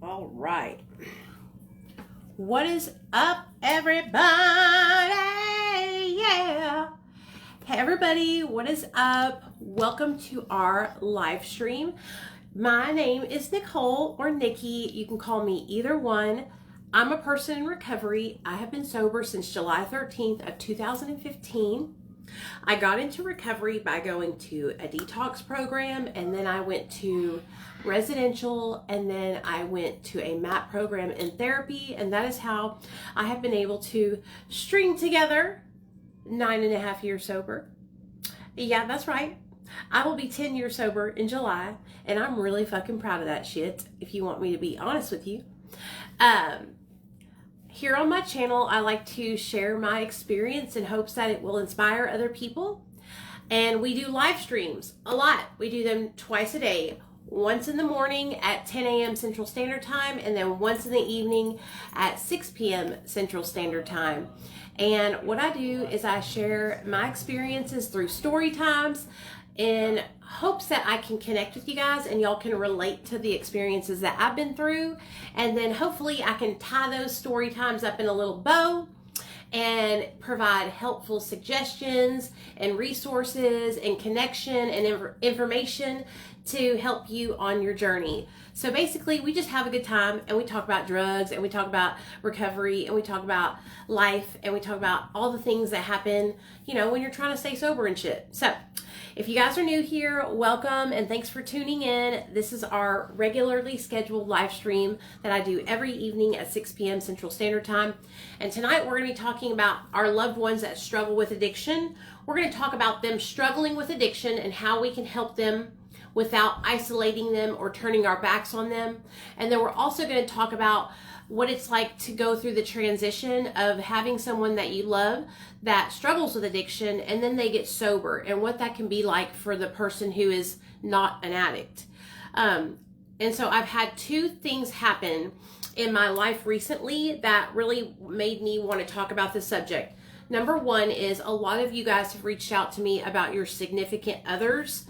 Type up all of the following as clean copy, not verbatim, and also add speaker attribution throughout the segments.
Speaker 1: All right. What is up, everybody? Yeah. Hey, everybody. What is up? Welcome to our live stream. My name is Nicole or Nikki. You can call me either one. I'm a person in recovery. I have been sober since July 13th of 2015. I got into recovery by going to a detox program, and then I went to residential, and then I went to a MAP program in therapy, and that is how I have been able to string together 9.5 years sober. Yeah, that's right. I will be 10 years sober in July, and I'm really fucking proud of that shit, if you want me to be honest with you. Here on my channel, I like to share my experience in hopes that it will inspire other people. And we do live streams a lot. We do them twice a day, once in the morning at 10 a.m. Central Standard Time, and then once in the evening at 6 p.m. Central Standard Time. And what I do is I share my experiences through story times in hopes that I can connect with you guys and y'all can relate to the experiences that I've been through. And then hopefully I can tie those story times up in a little bow and provide helpful suggestions and resources and connection and information to help you on your journey. So basically, we just have a good time and we talk about drugs and we talk about recovery and we talk about life and we talk about all the things that happen, you know, when you're trying to stay sober and shit. So if you guys are new here, welcome and thanks for tuning in. This is our regularly scheduled live stream that I do every evening at 6 p.m. Central Standard Time. And tonight we're going to be talking about our loved ones that struggle with addiction. We're going to talk about them struggling with addiction and how we can help them without isolating them or turning our backs on them. And then we're also going to talk about what it's like to go through the transition of having someone that you love that struggles with addiction and then they get sober and what that can be like for the person who is not an addict. And so I've had two things happen in my life recently that really made me want to talk about this subject. Number one is a lot of you guys have reached out to me about your significant others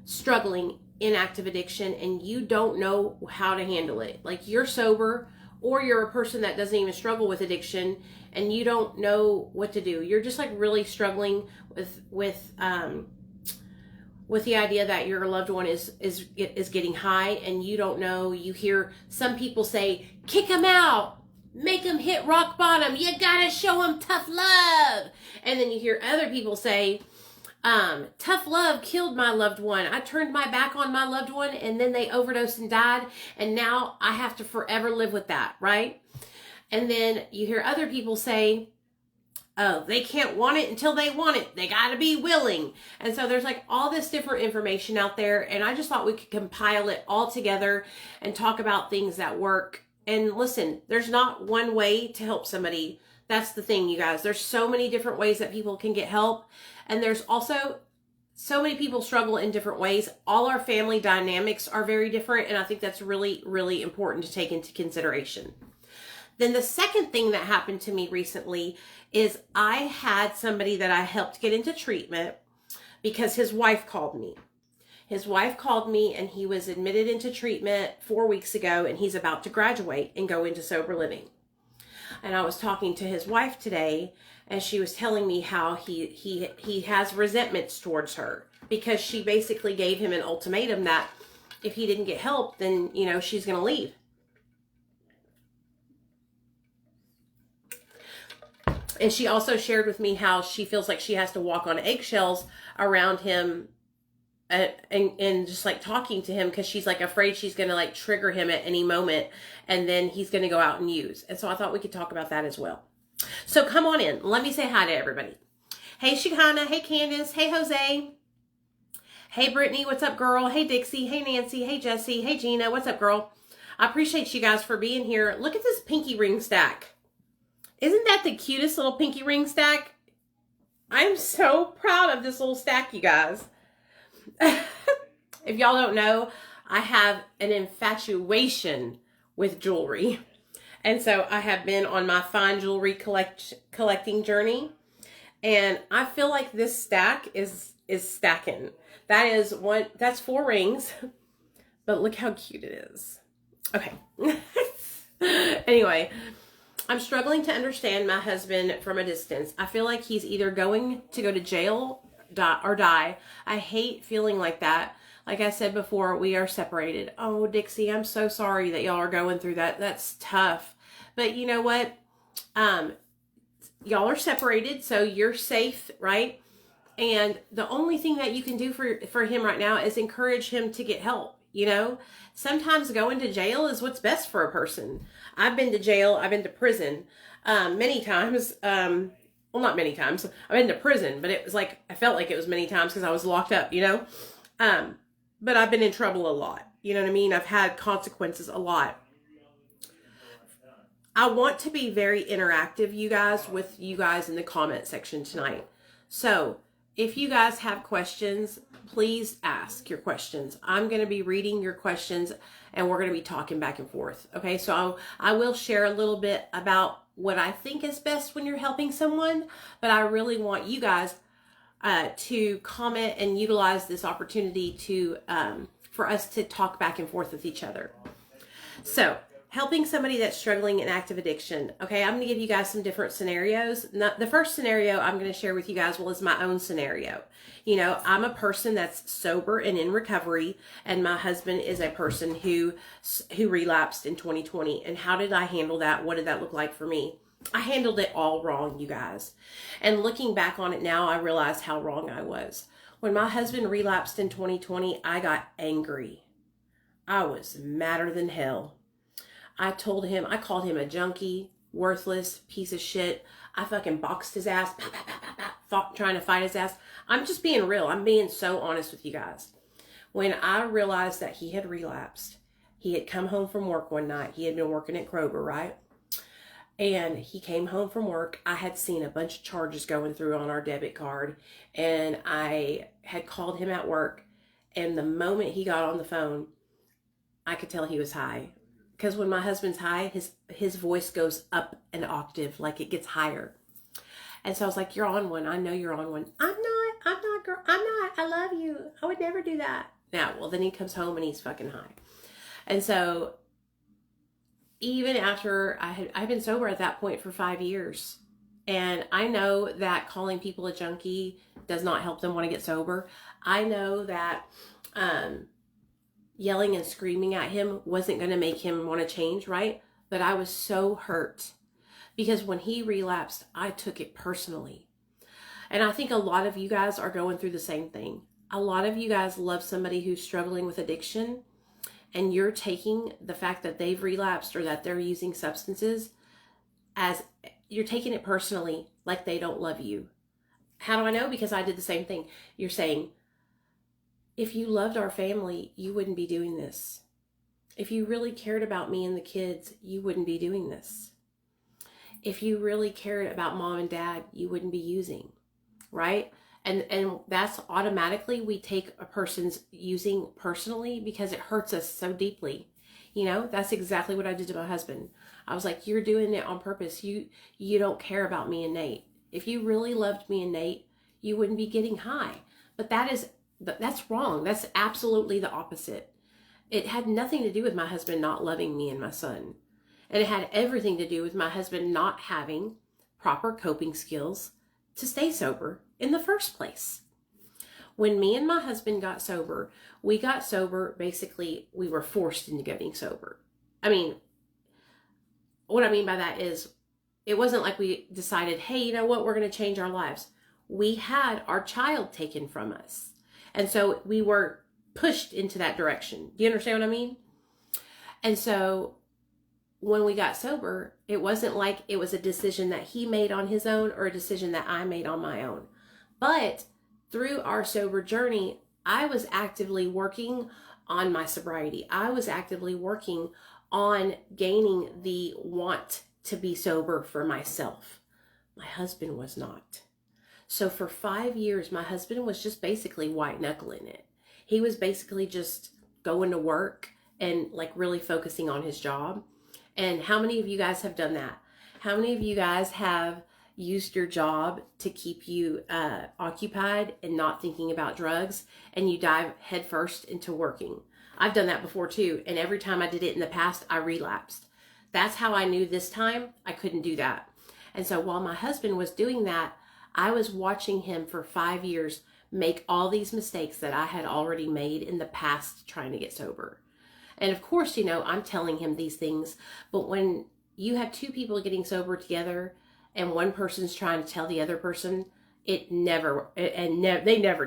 Speaker 1: struggling in active addiction and you don't know how to handle it. Like you're sober or you're a person that doesn't even struggle with addiction and you don't know what to do. You're just like really struggling with the idea that your loved one is getting high and you don't know. You hear some people say, kick them out, make them hit rock bottom. You gotta show them tough love. And then you hear other people say, tough love killed my loved one. I turned my back on my loved one and then they overdosed and died. And now I have to forever live with that, right? And then you hear other people say, oh, they can't want it until they want it. They got to be willing. And so there's like all this different information out there. And I just thought we could compile it all together and talk about things that work. And listen, there's not one way to help somebody. That's the thing, you guys. There's so many different ways that people can get help. And there's also so many people struggle in different ways. All our family dynamics are very different. And I think that's really, really important to take into consideration. Then the second thing that happened to me recently is I had somebody that I helped get into treatment because his wife called me. His wife called me and he was admitted into treatment 4 weeks ago and he's about to graduate and go into sober living. And I was talking to his wife today and she was telling me how he has resentments towards her because she basically gave him an ultimatum that if he didn't get help, then, you know, she's going to leave. And she also shared with me how she feels like she has to walk on eggshells around him and just like talking to him because she's like afraid she's going to like trigger him at any moment and then he's going to go out and use. And so I thought we could talk about that as well. So come on in. Let me say hi to everybody. Hey, Shikana. Hey, Candace. Hey, Jose. Hey, Brittany. What's up, girl? Hey, Dixie. Hey, Nancy. Hey, Jessie. Hey, Gina. What's up, girl? I appreciate you guys for being here. Look at this pinky ring stack. Isn't that the cutest little pinky ring stack? I'm so proud of this little stack, you guys. If y'all don't know, I have an infatuation with jewelry. And so I have been on my fine jewelry collecting journey. And I feel like this stack is stacking. That's 4 rings. But look how cute it is. Okay. Anyway, I'm struggling to understand my husband from a distance. I feel like he's either going to go to jail or die. I hate feeling like that. Like I said before, we are separated. Oh, Dixie, I'm so sorry that y'all are going through that. That's tough. But you know what? Y'all are separated, so you're safe, right? And the only thing that you can do for him right now is encourage him to get help. You know, sometimes going to jail is what's best for a person. I've been to jail. I've been to prison many times. Well, not many times. I've been to prison, but it was like, I felt like it was many times because I was locked up, you know. But I've been in trouble a lot. You know what I mean? I've had consequences a lot. I want to be very interactive, you guys, with you guys in the comment section tonight. So if you guys have questions, please ask your questions. I'm going to be reading your questions and we're going to be talking back and forth. Okay, so I will share a little bit about what I think is best when you're helping someone, but I really want you guys to comment and utilize this opportunity to for us to talk back and forth with each other. So, helping somebody that's struggling in active addiction. Okay, I'm going to give you guys some different scenarios. The first scenario I'm going to share with you guys is my own scenario. You know, I'm a person that's sober and in recovery, and my husband is a person who relapsed in 2020. And how did I handle that? What did that look like for me? I handled it all wrong, you guys. And looking back on it now, I realized how wrong I was. When my husband relapsed in 2020, I got angry. I was madder than hell. I called him a junkie, worthless piece of shit. I fucking boxed his ass, trying to fight his ass. I'm just being real. I'm being so honest with you guys. When I realized that he had relapsed, he had come home from work one night. He had been working at Kroger, right? And he came home from work. I had seen a bunch of charges going through on our debit card. And I had called him at work. And the moment he got on the phone, I could tell he was high. Because when my husband's high, his voice goes up an octave, like it gets higher. And so I was like, you're on one. I know you're on one. I'm not, girl. I'm not. I love you. I would never do that. Now, well, then he comes home and he's fucking high. And so even after I've been sober at that point for 5 years. And I know that calling people a junkie does not help them want to get sober. I know that, yelling and screaming at him wasn't going to make him want to change, right? But I was so hurt because when he relapsed, I took it personally. And I think a lot of you guys are going through the same thing. A lot of you guys love somebody who's struggling with addiction, and you're taking the fact that they've relapsed or that they're using substances as you're taking it personally, like they don't love you. How do I know? Because I did the same thing. You're saying, if you loved our family, you wouldn't be doing this. If you really cared about me and the kids, you wouldn't be doing this. If you really cared about mom and dad, you wouldn't be using, right? And that's automatically, we take a person's using personally because it hurts us so deeply. You know, that's exactly what I did to my husband. I was like, you're doing it on purpose. You don't care about me and Nate. If you really loved me and Nate, you wouldn't be getting high. But that's wrong. That's absolutely the opposite. It had nothing to do with my husband not loving me and my son. And it had everything to do with my husband not having proper coping skills to stay sober in the first place. When me and my husband got sober, basically, we were forced into getting sober. I mean, what I mean by that is, it wasn't like we decided, hey, you know what, we're going to change our lives. We had our child taken from us. And so we were pushed into that direction. Do you understand what I mean? And so when we got sober, it wasn't like it was a decision that he made on his own or a decision that I made on my own. But through our sober journey, I was actively working on my sobriety. I was actively working on gaining the want to be sober for myself. My husband was not. So for 5 years, my husband was just basically white knuckling it. He was basically just going to work and like really focusing on his job. And how many of you guys have done that? How many of you guys have used your job to keep you occupied and not thinking about drugs, and you dive headfirst into working? I've done that before too. And every time I did it in the past, I relapsed. That's how I knew this time I couldn't do that. And so while my husband was doing that, I was watching him for 5 years make all these mistakes that I had already made in the past trying to get sober. And of course, you know, I'm telling him these things, but when you have two people getting sober together and one person's trying to tell the other person, they never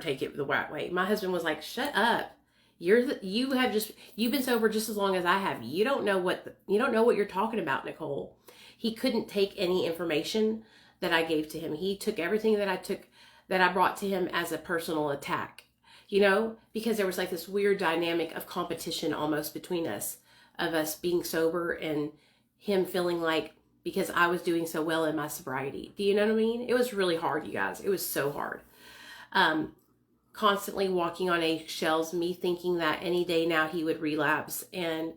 Speaker 1: take it the right way. My husband was like, "Shut up. You've been sober just as long as I have. You don't know what you're talking about, Nicole." He couldn't take any information that I gave to him. He took everything that I brought to him as a personal attack, you know, because there was like this weird dynamic of competition almost between us, of us being sober and him feeling like because I was doing so well in my sobriety. Do you know what I mean? It was really hard, you guys. It was so hard. Constantly walking on eggshells, me thinking that any day now he would relapse. And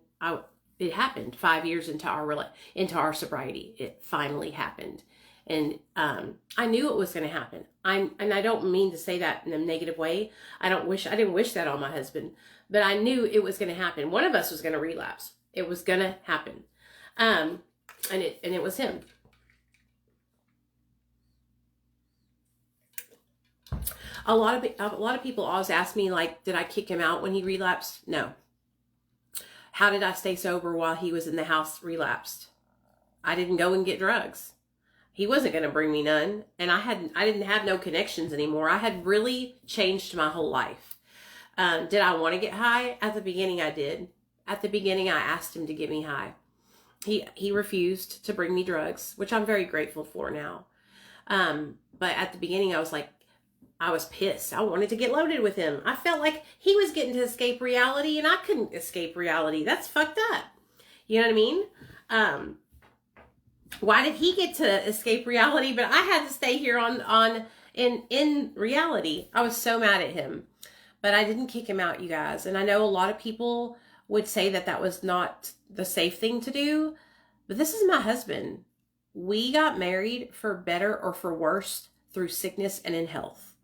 Speaker 1: it happened 5 years into our sobriety. It finally happened. And I knew it was going to happen. And I don't mean to say that in a negative way. I didn't wish that on my husband, but I knew it was going to happen. One of us was going to relapse. It was going to happen. And it was him. A lot of people always ask me, like, did I kick him out when he relapsed? No. How did I stay sober while he was in the house relapsed? I didn't go and get drugs. He wasn't going to bring me none. And I didn't have no connections anymore. I had really changed my whole life. Did I want to get high? At the beginning, I did. At the beginning, I asked him to get me high. He refused to bring me drugs, which I'm very grateful for now. But at the beginning, I was pissed. I wanted to get loaded with him. I felt like he was getting to escape reality and I couldn't escape reality. That's fucked up. You know what I mean? Why did he get to escape reality, but I had to stay here in reality? I was so mad at him, but I didn't kick him out, you guys. And I know a lot of people would say that was not the safe thing to do, but this is my husband. We got married for better or for worse through sickness and in health.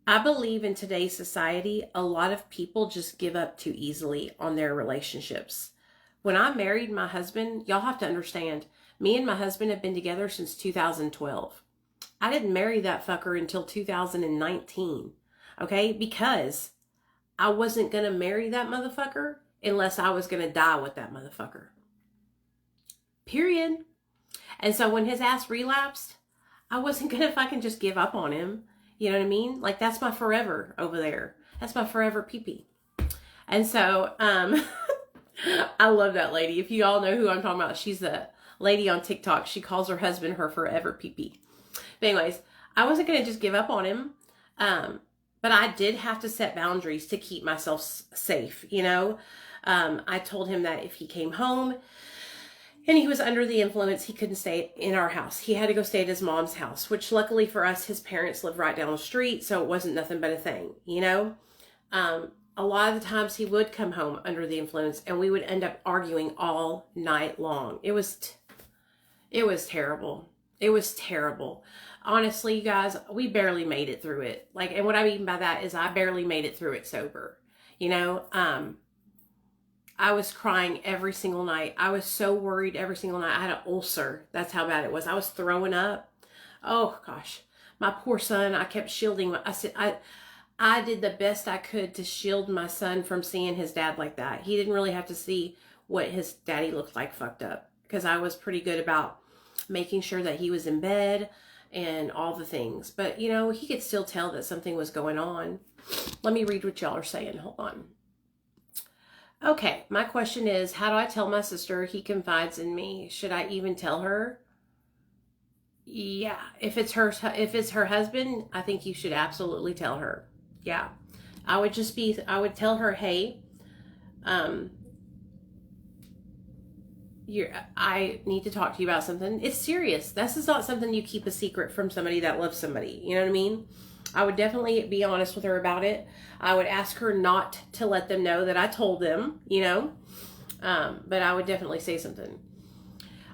Speaker 1: I believe in today's society, a lot of people just give up too easily on their relationships. When I married my husband, y'all have to understand, me and my husband have been together since 2012. I didn't marry that fucker until 2019, okay? Because I wasn't going to marry that motherfucker unless I was going to die with that motherfucker. Period. And so when his ass relapsed, I wasn't going to fucking just give up on him. You know what I mean? Like, that's my forever over there. That's my forever pee-pee. And so, I love that lady. If you all know who I'm talking about, she's a lady on TikTok. She calls her husband her forever pee-pee. But anyways, I wasn't going to just give up on him. But I did have to set boundaries to keep myself safe, you know? I told him that if he came home and he was under the influence, he couldn't stay in our house. He had to go stay at his mom's house, which luckily for us, his parents lived right down the street, so it wasn't nothing but a thing, you know? A lot of the times he would come home under the influence and we would end up arguing all night long. It was terrible. It was terrible. Honestly, you guys, we barely made it through it. Like, and what I mean by that is I barely made it through it sober. You know, I was crying every single night. I was so worried every single night. I had an ulcer. That's how bad it was. I was throwing up. Oh gosh, my poor son. I kept shielding. I did the best I could to shield my son from seeing his dad like that. He didn't really have to see what his daddy looked like fucked up, because I was pretty good about making sure that he was in bed and all the things. But, you know, he could still tell that something was going on. Let me read what y'all are saying. Hold on. Okay, my question is, how do I tell my sister he confides in me? Should I even tell her? Yeah, if it's her husband, I think you should absolutely tell her. Yeah, I would tell her, hey, I need to talk to you about something. It's serious. This is not something you keep a secret from somebody that loves somebody. You know what I mean? I would definitely be honest with her about it. I would ask her not to let them know that I told them, you know, but I would definitely say something.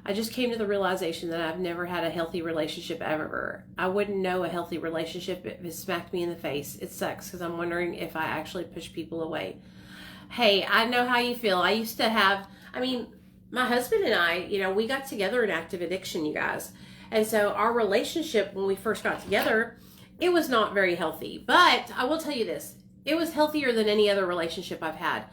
Speaker 1: I just came to the realization that I've never had a healthy relationship ever. I wouldn't know a healthy relationship if it smacked me in the face. It sucks because I'm wondering if I actually push people away. Hey, I know how you feel. I used to have, my husband and I, we got together in active addiction, you guys. And so our relationship when we first got together, it was not very healthy. But I will tell you this, it was healthier than any other relationship I've had.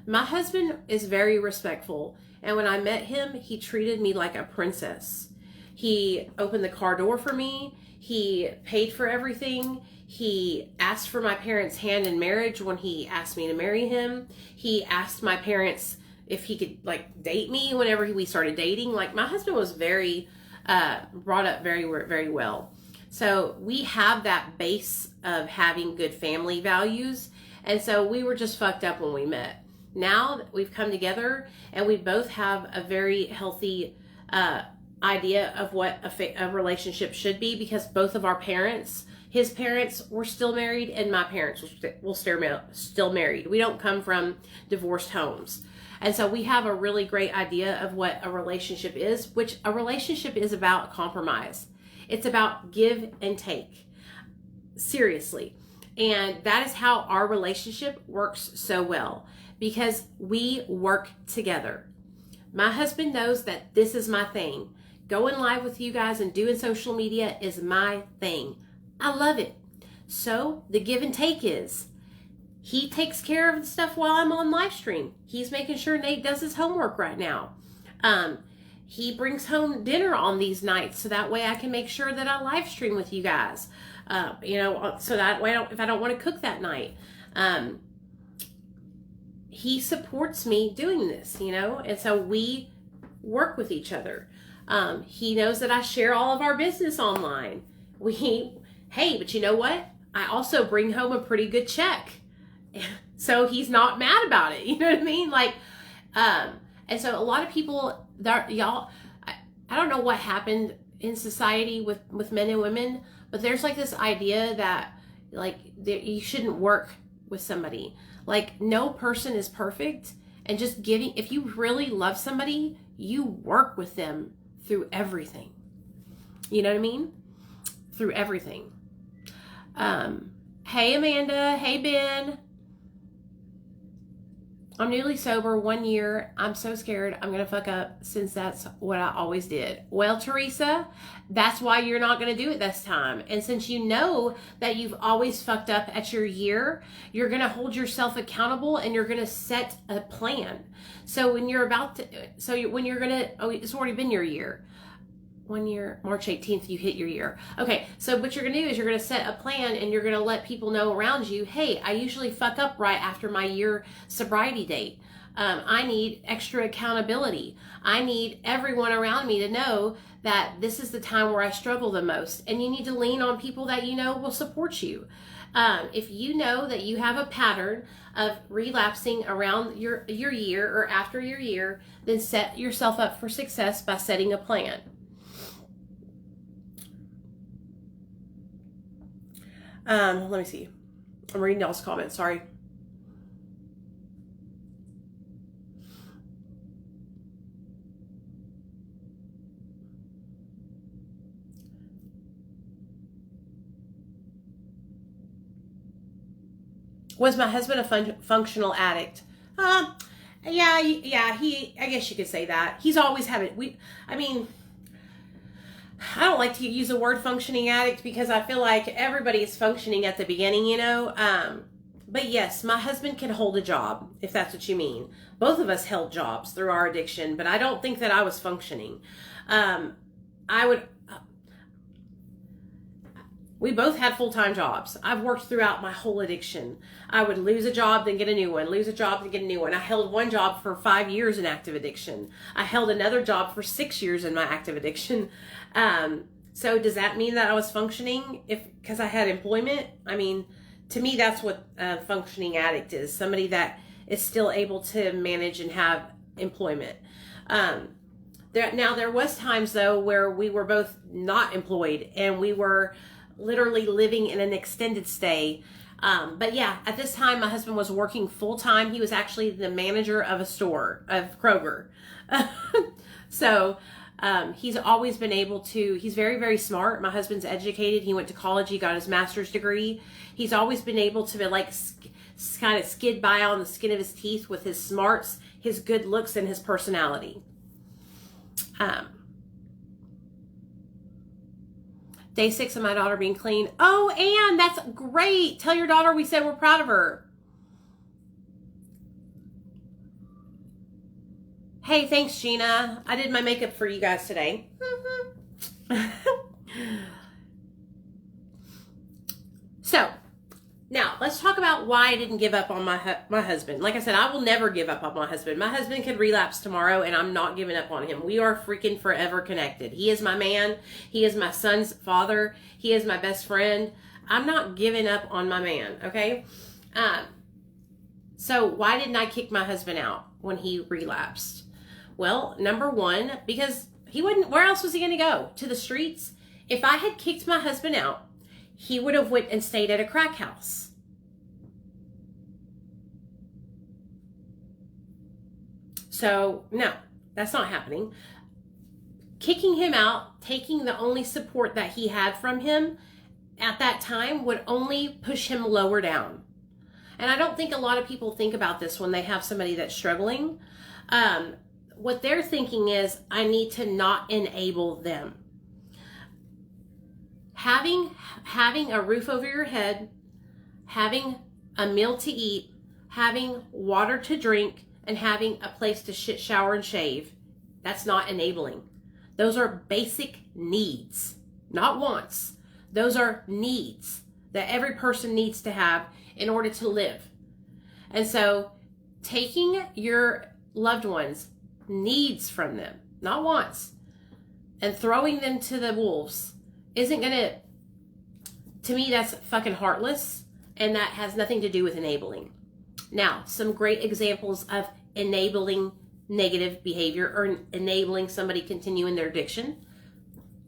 Speaker 1: My husband is very respectful. And when I met him, he treated me like a princess. He opened the car door for me. He paid for everything. He asked for my parents' hand in marriage when he asked me to marry him. He asked my parents if he could date me whenever we started dating. My husband was very brought up very, very well. So we have that base of having good family values. And so we were just fucked up when we met. Now that we've come together and we both have a very healthy idea of what a relationship should be, because both of our parents, his parents were still married and my parents were still married. We don't come from divorced homes. And so we have a really great idea of what a relationship is, which a relationship is about compromise. It's about give and take. Seriously. And that is how our relationship works so well, because we work together. My husband knows that this is my thing. Going live with you guys and doing social media is my thing. I love it. So the give and take is, he takes care of the stuff while I'm on live stream. He's making sure Nate does his homework right now. He brings home dinner on these nights so that way I can make sure that I live stream with you guys. So that way if I don't want to cook that night. He supports me doing this, and so we work with each other. He knows that I share all of our business online. Hey, but you know what? I also bring home a pretty good check. So he's not mad about it. You know what I mean? And so a lot of people, I don't know what happened in society with men and women, but there's this idea that you shouldn't work with somebody. No person is perfect, and just if you really love somebody, you work with them through everything. You know what I mean? Through everything. Hey Amanda, hey Ben. I'm newly sober 1 year. I'm so scared I'm going to fuck up since that's what I always did. Well, Teresa, that's why you're not going to do it this time. And since you know that you've always fucked up at your year, you're going to hold yourself accountable and you're going to set a plan. So when you're it's already been your year. 1 year, March 18th, you hit your year. Okay, so what you're going to do is you're going to set a plan and you're going to let people know around you, hey, I usually fuck up right after my year sobriety date. I need extra accountability. I need everyone around me to know that this is the time where I struggle the most. And you need to lean on people that you know will support you. If you know that you have a pattern of relapsing around your year or after your year, then set yourself up for success by setting a plan. Let me see. I'm reading y'all's comments. Sorry. Was my husband a functional addict? Yeah. I guess you could say that. He's always I don't like to use the word functioning addict because I feel like everybody is functioning at the beginning, But yes, my husband can hold a job, if that's what you mean. Both of us held jobs through our addiction, but I don't think that I was functioning. We both had full-time jobs. I've worked throughout my whole addiction. I would lose a job, then get a new one, lose a job, then get a new one. I held one job for 5 years in active addiction. I held another job for 6 years in my active addiction. So does that mean that I was functioning because I had employment? To me, that's what a functioning addict is. Somebody that is still able to manage and have employment. There was times, though, where we were both not employed and we were literally living in an extended stay. But yeah, at this time, my husband was working full time. He was actually the manager of a store, of Kroger. So he's always been able to, he's very, very smart. My husband's educated. He went to college. He got his master's degree. He's always been able to kind of skid by on the skin of his teeth with his smarts, his good looks, and his personality. Day 6 of my daughter being clean. Oh, Ann, that's great. Tell your daughter we said we're proud of her. Hey, thanks, Gina. I did my makeup for you guys today. So, now let's talk about why I didn't give up on my husband. Like I said, I will never give up on my husband. My husband could relapse tomorrow, and I'm not giving up on him. We are freaking forever connected. He is my man. He is my son's father. He is my best friend. I'm not giving up on my man, okay? So why didn't I kick my husband out when he relapsed? Well, number one, because he wouldn't, where else was he going to go? To the streets? If I had kicked my husband out, he would have went and stayed at a crack house. So, no, that's not happening. Kicking him out, taking the only support that he had from him at that time would only push him lower down. And I don't think a lot of people think about this when they have somebody that's struggling. What they're thinking is, I need to not enable them. Having a roof over your head, having a meal to eat, having water to drink, and having a place to shit, shower, and shave, that's not enabling. Those are basic needs, not wants. Those are needs that every person needs to have in order to live. And so taking your loved ones' needs from them, not wants, and throwing them to the wolves isn't going to me, that's fucking heartless, and that has nothing to do with enabling. Now, some great examples of enabling negative behavior or enabling somebody continuing their addiction: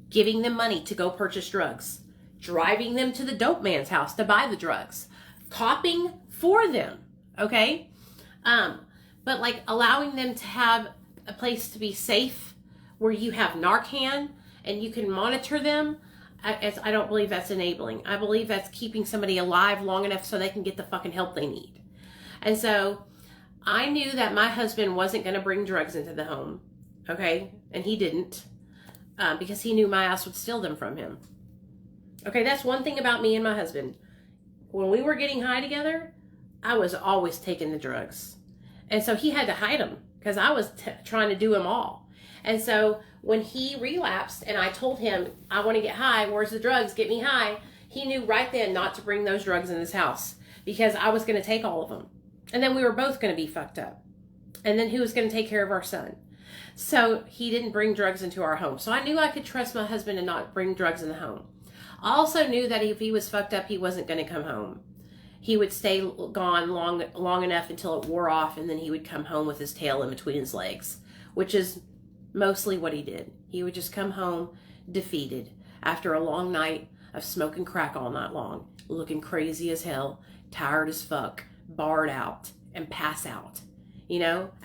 Speaker 1: giving them money to go purchase drugs, driving them to the dope man's house to buy the drugs, copying for them, okay? But like allowing them to have a place to be safe where you have Narcan and you can monitor them, I don't believe that's enabling. I believe that's keeping somebody alive long enough so they can get the fucking help they need. And so I knew that my husband wasn't going to bring drugs into the home, okay? And he didn't, because he knew my ass would steal them from him. Okay, that's one thing about me and my husband. When we were getting high together, I was always taking the drugs. And so he had to hide them because I was trying to do them all. And so when he relapsed and I told him, I want to get high, where's the drugs, get me high, he knew right then not to bring those drugs in his house because I was going to take all of them. And then we were both going to be fucked up. And then who was going to take care of our son? So he didn't bring drugs into our home. So I knew I could trust my husband and not bring drugs in the home. I also knew that if he was fucked up, he wasn't going to come home. He would stay gone long enough until it wore off, and then he would come home with his tail in between his legs, which is mostly what he did. He would just come home defeated after a long night of smoking crack all night long, looking crazy as hell, tired as fuck, barred out, and pass out,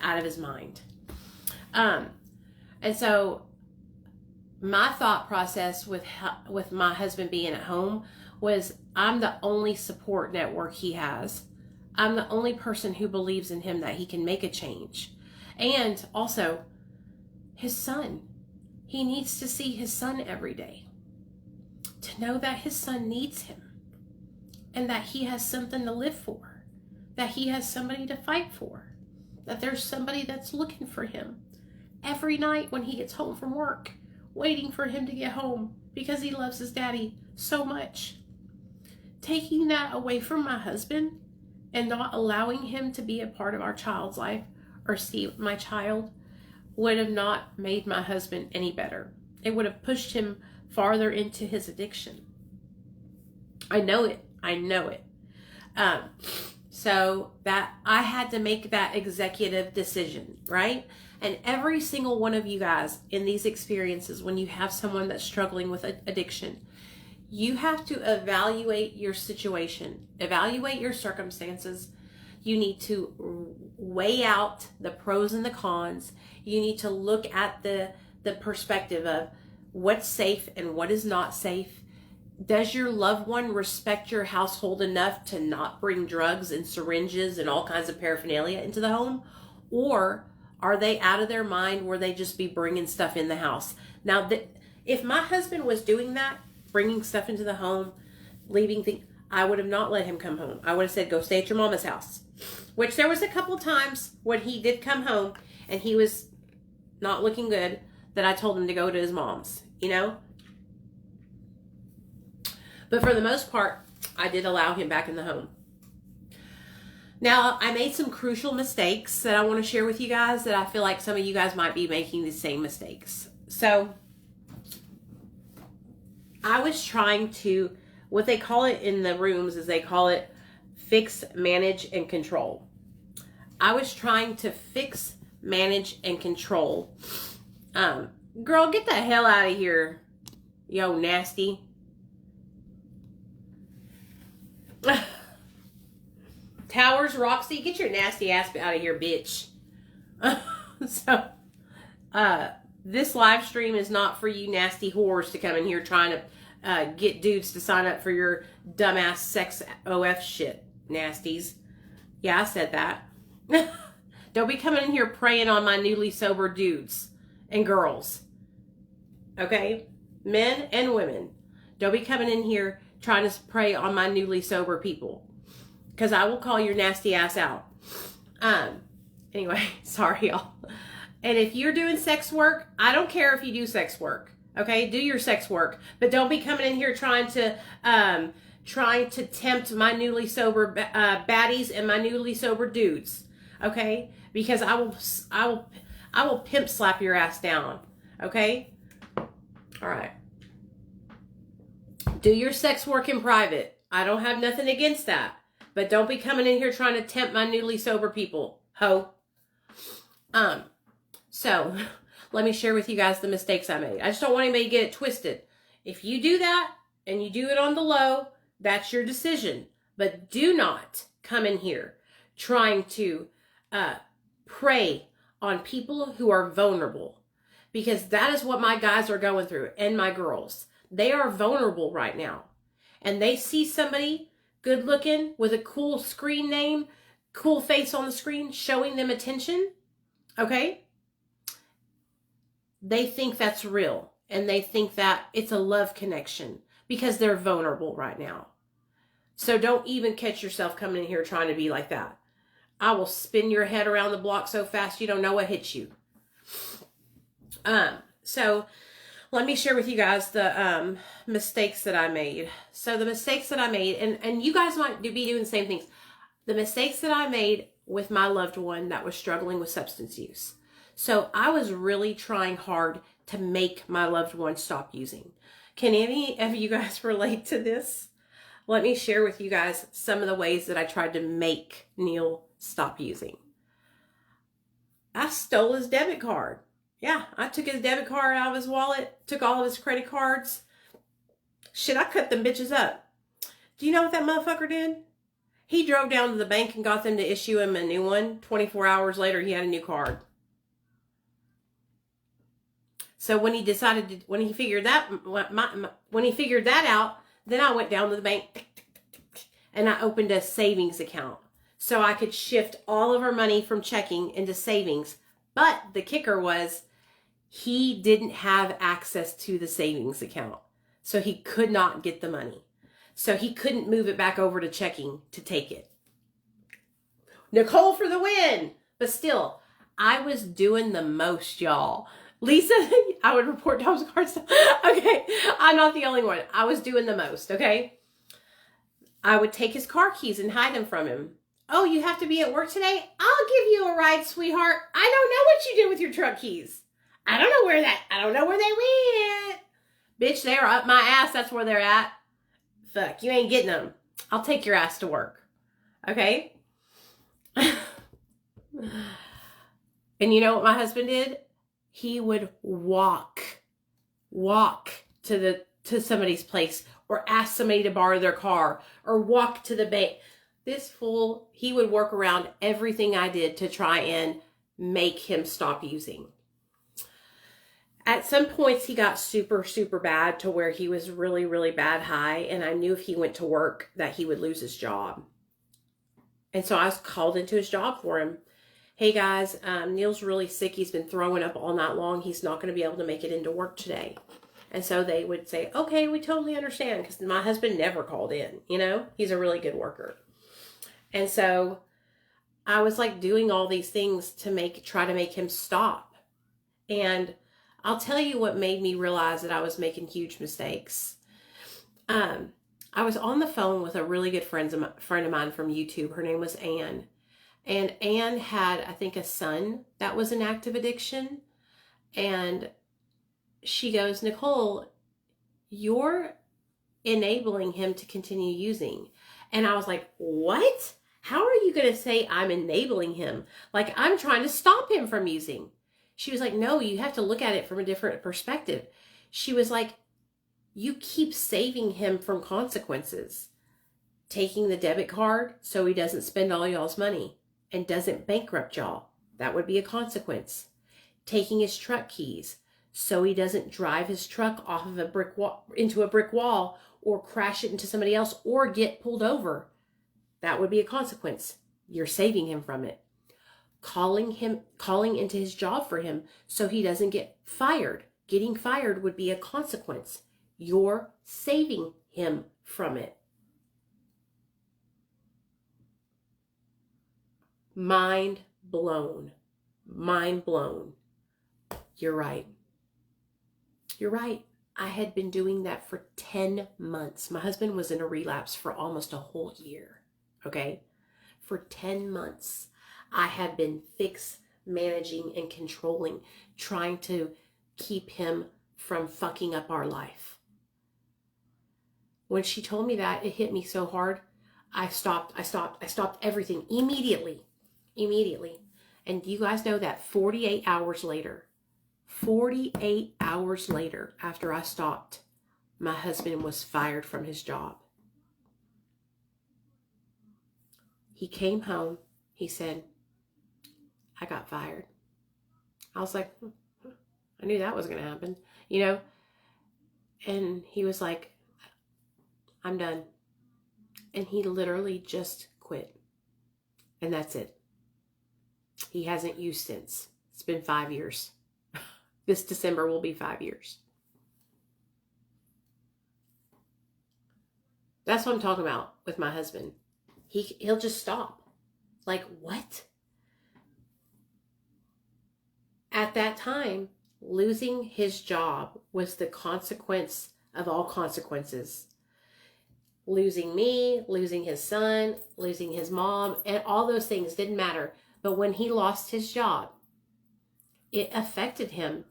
Speaker 1: out of his mind. And so my thought process with my husband being at home was, I'm the only support network he has. I'm the only person who believes in him that he can make a change. And also, his son. He needs to see his son every day. To know that his son needs him. And that he has something to live for. That he has somebody to fight for. That there's somebody that's looking for him every night when he gets home from work, waiting for him to get home because he loves his daddy so much. Taking that away from my husband and not allowing him to be a part of our child's life or see my child would have not made my husband any better. It would have pushed him farther into his addiction. I know it. So that I had to make that executive decision, right? And every single one of you guys in these experiences, when you have someone that's struggling with addiction, you have to evaluate your situation, evaluate your circumstances. You need to weigh out the pros and the cons. You need to look at the perspective of what's safe and what is not safe. Does your loved one respect your household enough to not bring drugs and syringes and all kinds of paraphernalia into the home? Or Are they out of their mind where they just be bringing stuff in the house? Now, if my husband was doing that, bringing stuff into the home, leaving things, I would have not let him come home. I would have said, go stay at your mama's house. Which there was a couple times when he did come home and he was not looking good that I told him to go to his mom's, you know? But for the most part, I did allow him back in the home. Now, I made some crucial mistakes that I want to share with you guys that I feel like some of you guys might be making the same mistakes. So, I was trying to, what they call it in the rooms is they call it fix, manage, and control. I was trying to fix, manage, and control. Girl, get the hell out of here, yo nasty. Towers, Roxy, get your nasty ass out of here, bitch. So, this live stream is not for you nasty whores to come in here trying to get dudes to sign up for your dumbass sex OF shit, nasties. Yeah, I said that. Don't be coming in here preying on my newly sober dudes and girls. Okay? Men and women. Don't be coming in here trying to prey on my newly sober people. Because I will call your nasty ass out. Anyway, sorry y'all. And if you're doing sex work, I don't care if you do sex work. Okay, do your sex work. But don't be coming in here trying to tempt my newly sober baddies and my newly sober dudes. Okay? Because I will pimp slap your ass down. Okay? All right. Do your sex work in private. I don't have nothing against that. But don't be coming in here trying to tempt my newly sober people. Ho. So, let me share with you guys the mistakes I made. I just don't want anybody to get it twisted. If you do that, and you do it on the low, that's your decision. But do not come in here trying to prey on people who are vulnerable. Because that is what my guys are going through, and my girls. They are vulnerable right now. And they see somebody good looking with a cool screen name, cool face on the screen, showing them attention. Okay? They think that's real. And they think that it's a love connection because they're vulnerable right now. So don't even catch yourself coming in here trying to be like that. I will spin your head around the block so fast you don't know what hits you. So let me share with you guys the mistakes that I made. So the mistakes that I made, and you guys might be doing the same things. The mistakes that I made with my loved one that was struggling with substance use. So I was really trying hard to make my loved one stop using. Can any of you guys relate to this? Let me share with you guys some of the ways that I tried to make Neil stop using. I stole his debit card. Yeah, I took his debit card out of his wallet, took all of his credit cards. Shit, I cut them bitches up. Do you know what that motherfucker did? He drove down to the bank and got them to issue him a new one. 24 hours later, he had a new card. So when he figured that out, then I went down to the bank and I opened a savings account so I could shift all of our money from checking into savings. But the kicker was he didn't have access to the savings account. So he could not get the money. So he couldn't move it back over to checking to take it. Nicole for the win. But still, I was doing the most, y'all. Lisa, I would report Tom's cards. Okay, I'm not the only one. I was doing the most, okay? I would take his car keys and hide them from him. Oh, you have to be at work today? I'll give you a ride, sweetheart. I don't know what you did with your truck keys. I don't know where they went. Bitch, they're up my ass. That's where they're at. Fuck, you ain't getting them. I'll take your ass to work. Okay? And you know what my husband did? He would walk to somebody's place or ask somebody to borrow their car or walk to the bank. This fool, he would work around everything I did to try and make him stop using. At some points, he got super, super bad to where he was really, really bad high. And I knew if he went to work that he would lose his job. And so I was called into his job for him. hey guys, Neil's really sick. He's been throwing up all night long. He's not going to be able to make it into work today. And so they would say, okay, we totally understand, because my husband never called in, you know, he's a really good worker. And so I was like doing all these things to try to make him stop. And I'll tell you what made me realize that I was making huge mistakes. I was on the phone with a really good friend of mine from YouTube. Her name was Ann. And Ann had, I think, a son that was in active addiction. And she goes, Nicole, you're enabling him to continue using. And I was like, what? How are you going to say I'm enabling him? Like, I'm trying to stop him from using. She was like, no, you have to look at it from a different perspective. She was like, you keep saving him from consequences. Taking the debit card so he doesn't spend all y'all's money and doesn't bankrupt y'all. That would be a consequence. Taking his truck keys so he doesn't drive his truck off of a brick wall into a brick wall or crash it into somebody else or get pulled over. That would be a consequence. You're saving him from it. Calling into his job for him so he doesn't get fired. Getting fired would be a consequence. You're saving him from it. Mind blown. Mind blown. You're right. You're right. I had been doing that for 10 months. My husband was in a relapse for almost a whole year. Okay? For 10 months, I had been managing and controlling, trying to keep him from fucking up our life. When she told me that, it hit me so hard. I stopped everything immediately. And you guys know that 48 hours later, after I stopped, my husband was fired from his job. He came home. He said, I got fired. I was like, I knew that was going to happen, you know? And he was like, I'm done. And he literally just quit. And that's it. He hasn't used since. It's been 5 years. This December will be 5 years. That's what I'm talking about with my husband. He'll just stop. Like, what? At that time, losing his job was the consequence of all consequences. Losing me, losing his son, losing his mom, and all those things didn't matter. But when he lost his job, it affected him.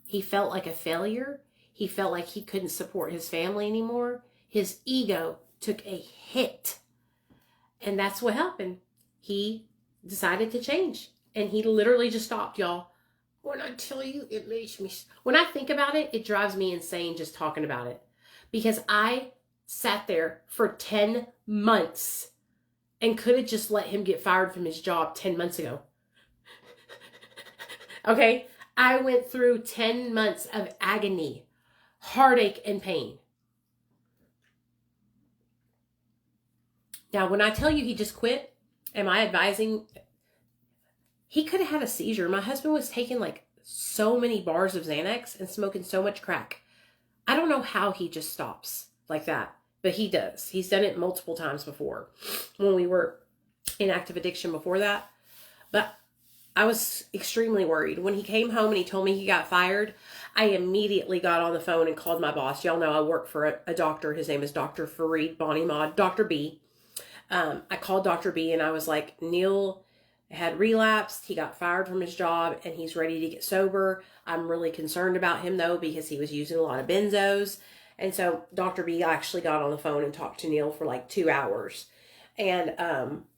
Speaker 1: He felt like a failure. He felt like he couldn't support his family anymore. His ego took a hit. And that's what happened. He decided to change. And he literally just stopped, y'all. When I tell you, it makes me... When I think about it, it drives me insane just talking about it. Because I sat there for 10 months and could have just let him get fired from his job 10 months ago. Okay? I went through 10 months of agony, heartache, and pain. Now, when I tell you he just quit, am I advising? He could have had a seizure. My husband was taking like so many bars of Xanax and smoking so much crack. I don't know how he just stops like that, but he does. He's done it multiple times before when we were in active addiction before that. But I was extremely worried. When he came home and he told me he got fired, I immediately got on the phone and called my boss. Y'all know I work for a doctor. His name is Dr. Fareed Bonnie Maud, Dr. B. I called Dr. B and I was like, Neil had relapsed. He got fired from his job and he's ready to get sober. I'm really concerned about him though, because he was using a lot of benzos. And so Dr. B actually got on the phone and talked to Neil for like 2 hours and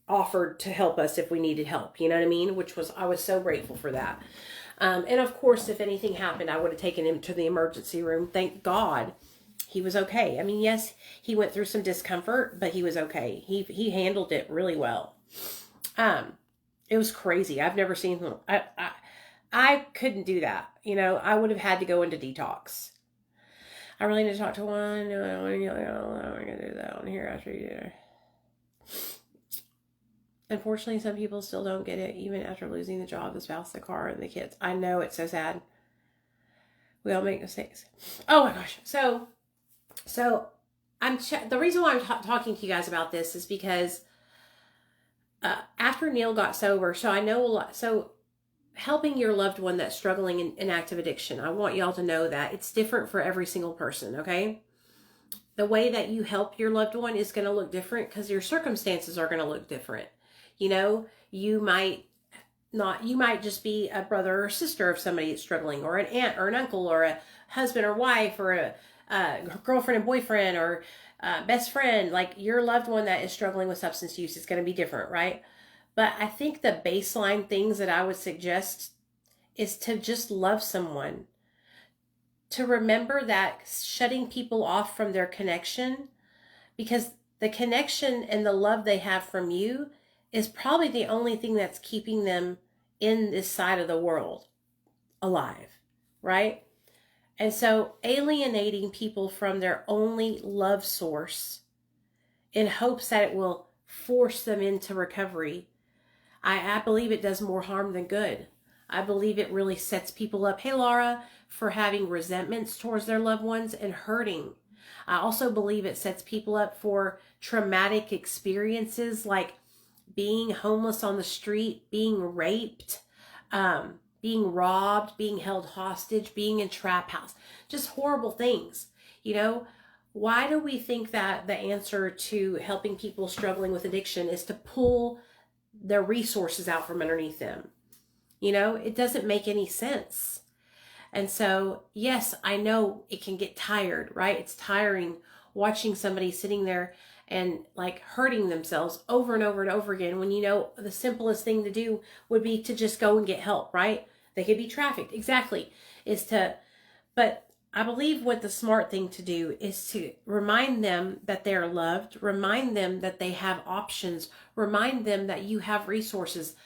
Speaker 1: offered to help us if we needed help. You know what I mean? I was so grateful for that. And of course, if anything happened, I would have taken him to the emergency room. Thank God. He was okay. I mean, yes, he went through some discomfort, but he was okay. He handled it really well. It was crazy. I've never seen him. I couldn't do that. You know, I would have had to go into detox. I really need to talk to one. I'm going to do that one here after you do it. Unfortunately, some people still don't get it, even after losing the job, the spouse, the car, and the kids. I know, it's so sad. We all make mistakes. Oh my gosh. So the reason why I'm talking to you guys about this is because after Neil got sober, so I know a lot. So helping your loved one that's struggling in active addiction, I want y'all to know that it's different for every single person, okay? The way that you help your loved one is going to look different because your circumstances are going to look different. You know, you might just be a brother or sister of somebody that's struggling, or an aunt or an uncle, or a husband or wife, or a girlfriend and boyfriend, or best friend. Like, your loved one that is struggling with substance use is going to be different, right? But I think the baseline things that I would suggest is to just love someone. To remember that shutting people off from their connection, because the connection and the love they have from you is probably the only thing that's keeping them in this side of the world alive, right? And so alienating people from their only love source in hopes that it will force them into recovery, I believe it does more harm than good. I believe it really sets people up, hey Laura, for having resentments towards their loved ones and hurting. I also believe it sets people up for traumatic experiences like being homeless on the street, being raped, being robbed, being held hostage, being in trap house, just horrible things. You know, why do we think that the answer to helping people struggling with addiction is to pull their resources out from underneath them? You know, it doesn't make any sense. And so, yes, I know it can get tired, right? It's tiring watching somebody sitting there and like hurting themselves over and over and over again, when you know the simplest thing to do would be to just go and get help, right? They could be trafficked. Exactly. But I believe what the smart thing to do is to remind them that they're loved, remind them that they have options, remind them that you have resources,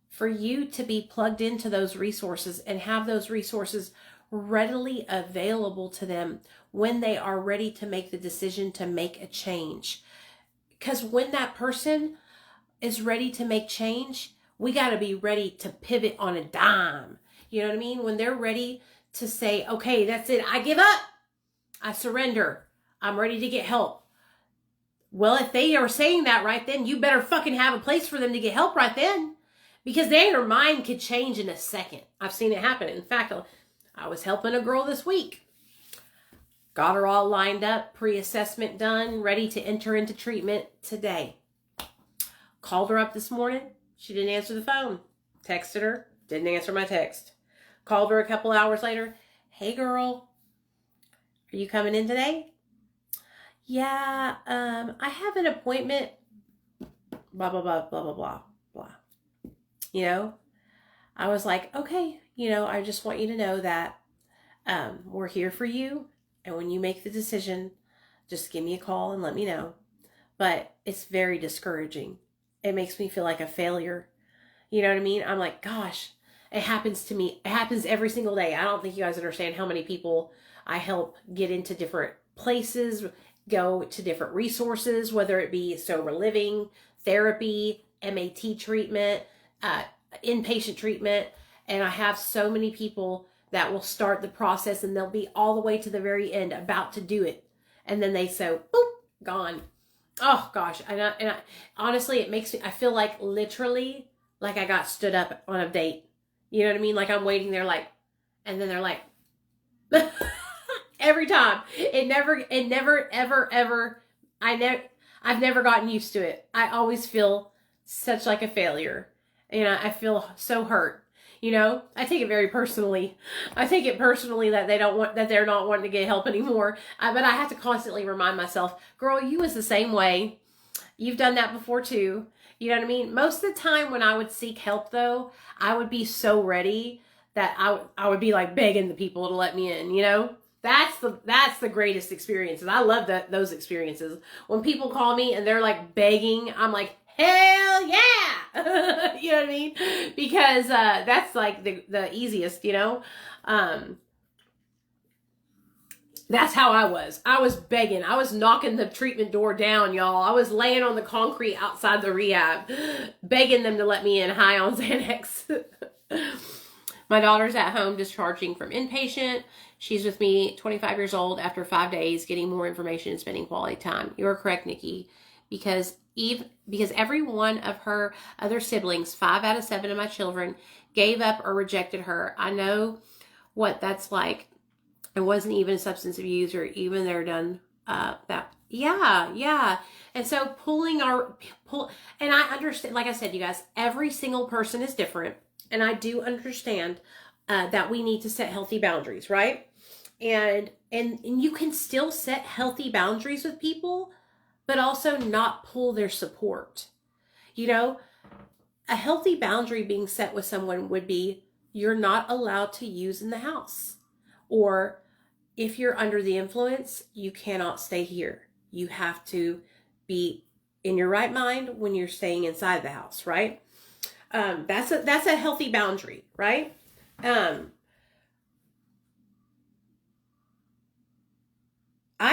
Speaker 1: for you to be plugged into those resources and have those resources readily available to them when they are ready to make the decision to make a change. Because when that person is ready to make change, we got to be ready to pivot on a dime. You know what I mean? When they're ready to say, okay, that's it. I give up. I surrender. I'm ready to get help. Well, if they are saying that right then, you better fucking have a place for them to get help right then. Because their mind could change in a second. I've seen it happen. In fact, I was helping a girl this week. Got her all lined up, pre-assessment done, ready to enter into treatment today. Called her up this morning. She didn't answer the phone. Texted her. Didn't answer my text. Called her a couple hours later. Hey, girl. Are you coming in today? Yeah, I have an appointment. Blah, blah, blah, blah, blah, blah, blah. You know, I was like, okay, you know, I just want you to know that we're here for you. And when you make the decision, just give me a call and let me know. But it's very discouraging. It makes me feel like a failure. You know what I mean? I'm like, gosh, it happens to me. It happens every single day. I don't think you guys understand how many people I help get into different places, go to different resources, whether it be sober living, therapy, MAT treatment, inpatient treatment. And I have so many people that will start the process and they'll be all the way to the very end about to do it. And then they say, boop, gone. Oh gosh. And honestly, it makes me, I feel like literally like I got stood up on a date. You know what I mean? Like I'm waiting there like, and then they're like, every time. It never, ever, I've never gotten used to it. I always feel such like a failure. You know, I feel so hurt. You know, I take it very personally. I take it personally that they're not wanting to get help anymore. But I have to constantly remind myself, girl, you was the same way. You've done that before too. You know what I mean? Most of the time when I would seek help though, I would be so ready that I would be like begging the people to let me in, you know? That's the greatest experiences. I love those experiences. When people call me and they're like begging, I'm like, hell yeah! You know what I mean? Because that's like the easiest, you know? That's how I was. I was begging. I was knocking the treatment door down, y'all. I was laying on the concrete outside the rehab, begging them to let me in high on Xanax. My daughter's at home discharging from inpatient. She's with me, 25 years old, after 5 days, getting more information and spending quality time. You're correct, Nikki, because every one of her other siblings, 5 out of 7 of my children, gave up or rejected her. I know what that's like. It wasn't even a substance abuse or even they're done that. Yeah. And so and I understand, like I said, you guys, every single person is different. And I do understand that we need to set healthy boundaries, right? And you can still set healthy boundaries with people, but also not pull their support. You know, a healthy boundary being set with someone would be, you're not allowed to use in the house. Or if you're under the influence, you cannot stay here. You have to be in your right mind when you're staying inside the house, right? That's a healthy boundary, right? I've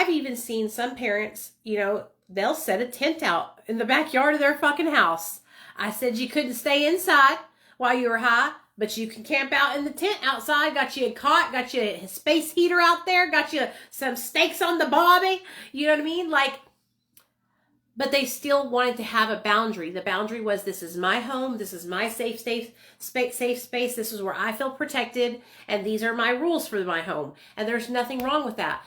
Speaker 1: even seen some parents, you know, they'll set a tent out in the backyard of their fucking house. I said you couldn't stay inside while you were high, but you can camp out in the tent outside. Got you a cot, got you a space heater out there, got you some steaks on the barbie. You know what I mean? Like, but they still wanted to have a boundary. The boundary was, this is my home. This is my safe space. This is where I feel protected. And these are my rules for my home. And there's nothing wrong with that.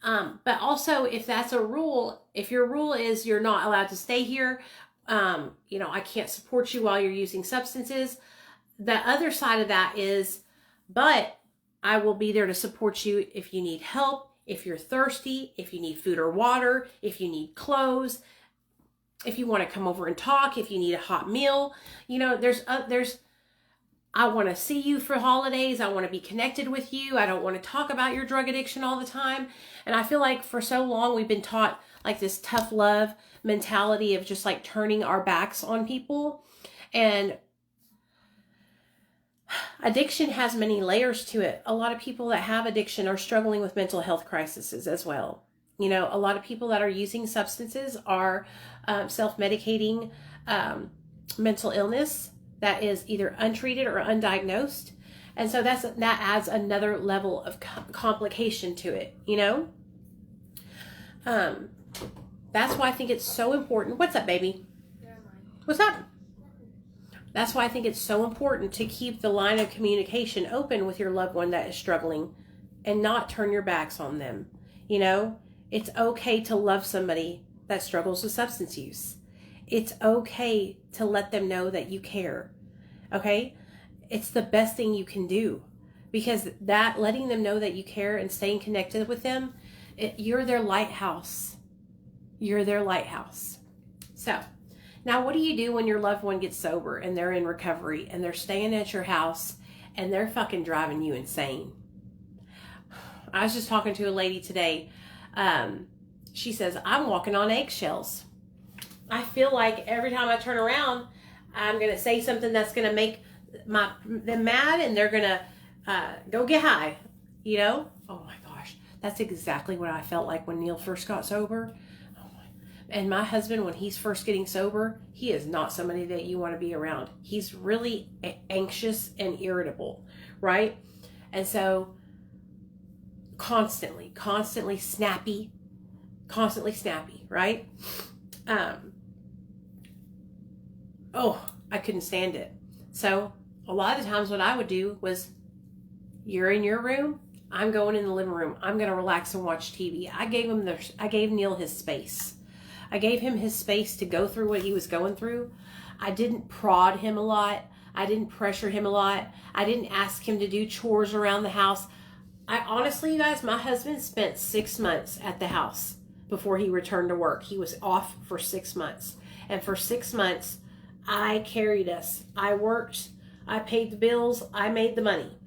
Speaker 1: But also, if that's a rule, if your rule is you're not allowed to stay here, you know, I can't support you while you're using substances. The other side of that is, but I will be there to support you if you need help, if you're thirsty, if you need food or water, if you need clothes, if you want to come over and talk, if you need a hot meal. You know, I want to see you for holidays. I want to be connected with you. I don't want to talk about your drug addiction all the time. And I feel like for so long we've been taught like this tough love mentality of just like turning our backs on people. And addiction has many layers to it. A lot of people that have addiction are struggling with mental health crises as well. You know, a lot of people that are using substances are self-medicating mental illness that is either untreated or undiagnosed. And so that adds another level of complication to it, you know? That's why I think it's so important. What's up, baby? What's up? That's why I think it's so important to keep the line of communication open with your loved one that is struggling and not turn your backs on them. You know, it's okay to love somebody that struggles with substance use. It's okay to let them know that you care. Okay? It's the best thing you can do, because that letting them know that you care and staying connected with them, you're their lighthouse. You're their lighthouse. So now what do you do when your loved one gets sober and they're in recovery and they're staying at your house and they're fucking driving you insane? I was just talking to a lady today. She says, I'm walking on eggshells. I feel like every time I turn around, I'm going to say something that's going to make them mad, and they're going to go get high, you know? Oh my gosh. That's exactly what I felt like when Neil first got sober. And my husband, when he's first getting sober, he is not somebody that you want to be around. He's really anxious and irritable, right? And so constantly snappy, right? I couldn't stand it. So a lot of the times what I would do was, you're in your room, I'm going in the living room. I'm going to relax and watch TV. I gave Neil his space. I gave him his space to go through what he was going through. I didn't prod him a lot. I didn't pressure him a lot. I didn't ask him to do chores around the house. I honestly, you guys, my husband spent 6 months at the house before he returned to work. He was off for 6 months. And for 6 months, I carried us. I worked. I paid the bills. I made the money.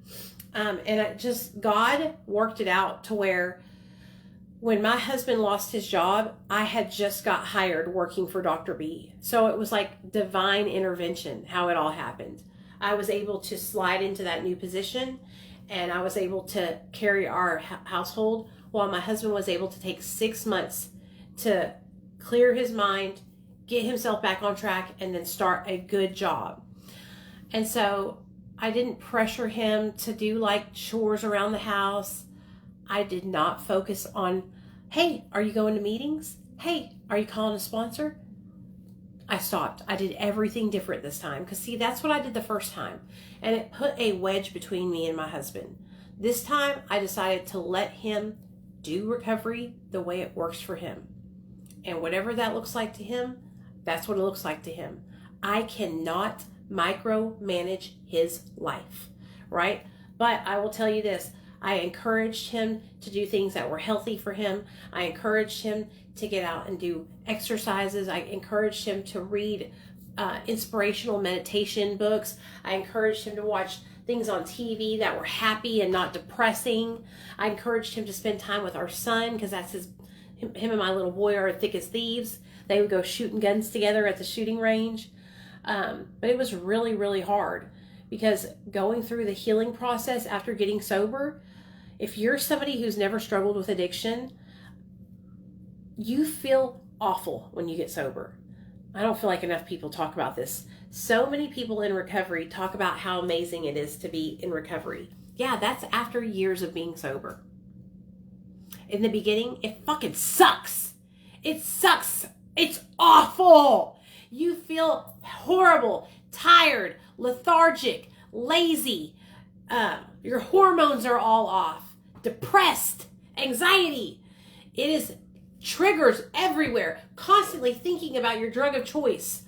Speaker 1: God worked it out to where when my husband lost his job, I had just got hired working for Dr. B. So it was like divine intervention, how it all happened. I was able to slide into that new position, and I was able to carry our household while my husband was able to take 6 months to clear his mind, get himself back on track, and then start a good job. And so I didn't pressure him to do like chores around the house. I did not focus on, hey, are you going to meetings? Hey, are you calling a sponsor? I stopped. I did everything different this time. Because see, that's what I did the first time. And it put a wedge between me and my husband. This time, I decided to let him do recovery the way it works for him. And whatever that looks like to him, that's what it looks like to him. I cannot micromanage his life, right? But I will tell you this. I encouraged him to do things that were healthy for him. I encouraged him to get out and do exercises. I encouraged him to read inspirational meditation books. I encouraged him to watch things on TV that were happy and not depressing. I encouraged him to spend time with our son, because that's him and my little boy are thick as thieves. They would go shooting guns together at the shooting range. But it was really, really hard, because going through the healing process after getting sober, if you're somebody who's never struggled with addiction, you feel awful when you get sober. I don't feel like enough people talk about this. So many people in recovery talk about how amazing it is to be in recovery. Yeah, that's after years of being sober. In the beginning, it fucking sucks. It sucks. It's awful. You feel horrible, tired, lethargic, lazy. Your hormones are all off. Depressed, anxiety. It is triggers everywhere. Constantly thinking about your drug of choice.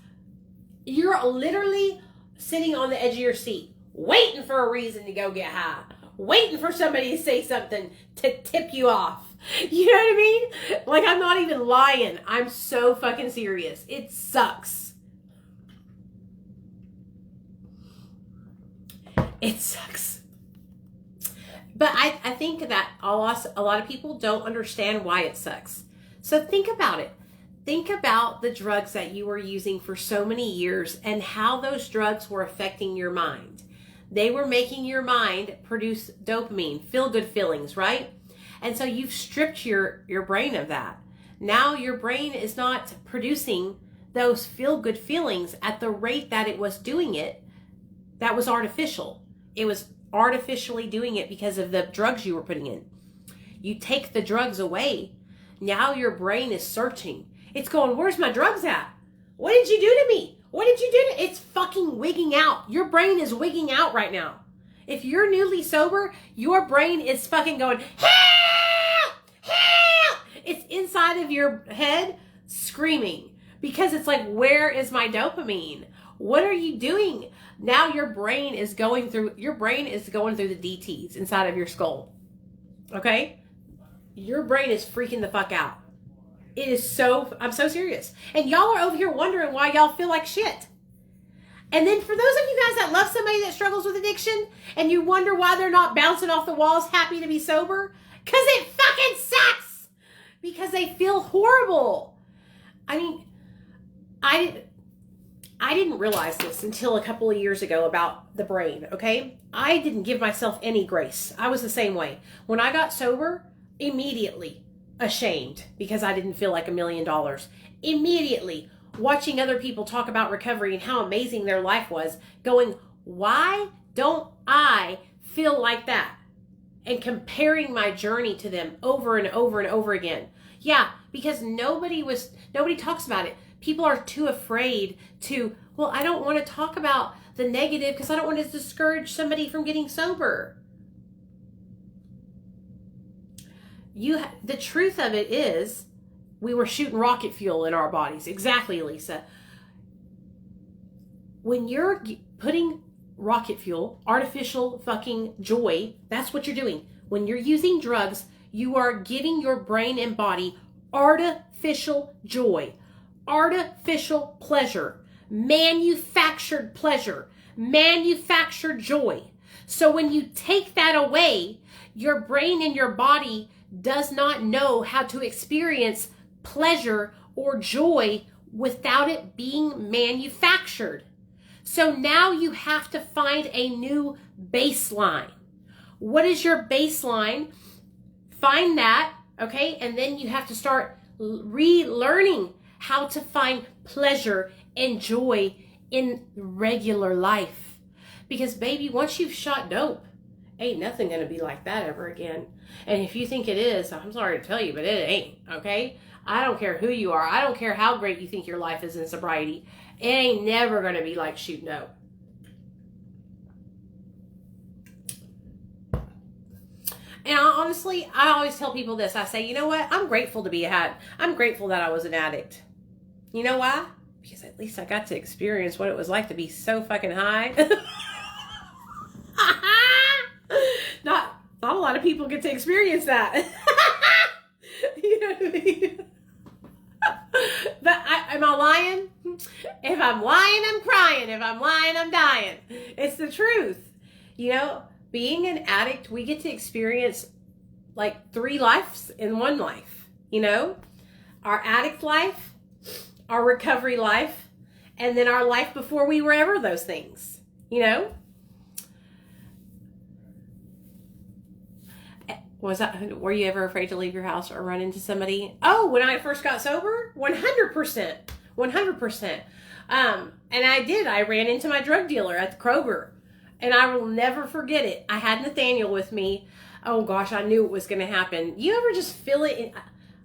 Speaker 1: You're literally sitting on the edge of your seat, waiting for a reason to go get high. Waiting for somebody to say something to tip you off. You know what I mean? Like, I'm not even lying. I'm so fucking serious. It sucks. It sucks. But I think that a lot of people don't understand why it sucks. So think about it. Think about the drugs that you were using for so many years and how those drugs were affecting your mind. They were making your mind produce dopamine, feel-good feelings, right? And so you've stripped your brain of that. Now your brain is not producing those feel-good feelings at the rate that it was doing it. That was artificial. It was artificially doing it because of the drugs you were putting in. You take the drugs away, now your brain is searching. It's going, where's my drugs at? What did you do to me? What did you do to... It's fucking wigging out. Your brain is wigging out right now. If you're newly sober, your brain is fucking going, help! Help! It's inside of your head screaming, because it's like, where is my dopamine? What are you doing? Now your brain is going through the DTs inside of your skull. Okay? Your brain is freaking the fuck out. I'm so serious. And y'all are over here wondering why y'all feel like shit. And then for those of you guys that love somebody that struggles with addiction and you wonder why they're not bouncing off the walls happy to be sober, because it fucking sucks. Because they feel horrible. I mean, I didn't realize this until a couple of years ago about the brain, okay? I didn't give myself any grace. I was the same way. When I got sober, immediately ashamed because I didn't feel like $1 million. Immediately watching other people talk about recovery and how amazing their life was, going, why don't I feel like that? And comparing my journey to them over and over and over again. Yeah, because nobody talks about it. People are too afraid to, well, I don't want to talk about the negative because I don't want to discourage somebody from getting sober. The truth of it is, we were shooting rocket fuel in our bodies. Exactly, Lisa. When you're putting rocket fuel, artificial fucking joy, that's what you're doing. When you're using drugs, you are giving your brain and body artificial joy, artificial pleasure, manufactured pleasure, manufactured joy. So when you take that away, your brain and your body does not know how to experience pleasure or joy without it being manufactured. So now you have to find a new baseline. What is your baseline? Find that, okay? And then you have to start relearning how to find pleasure and joy in regular life. Because baby, once you've shot dope, ain't nothing gonna be like that ever again. And if you think it is, I'm sorry to tell you, but it ain't, okay? I don't care who you are. I don't care how great you think your life is in sobriety. It ain't never gonna be like shooting dope. And honestly, I always tell people this. I say, you know what? I'm grateful to be I'm grateful that I was an addict. You know why? Because at least I got to experience what it was like to be so fucking high. Not a lot of people get to experience that. You know what I mean? But am I lying? If I'm lying, I'm crying. If I'm lying, I'm dying. It's the truth. You know, being an addict, we get to experience like 3 lives in one life. You know, our addict life, our recovery life, and then our life before we were ever those things. You know? Were you ever afraid to leave your house or run into somebody? Oh, when I first got sober, 100%. 100%. And I did. I ran into my drug dealer at the Kroger. And I will never forget it. I had Nathaniel with me. Oh gosh, I knew it was going to happen. You ever just feel it?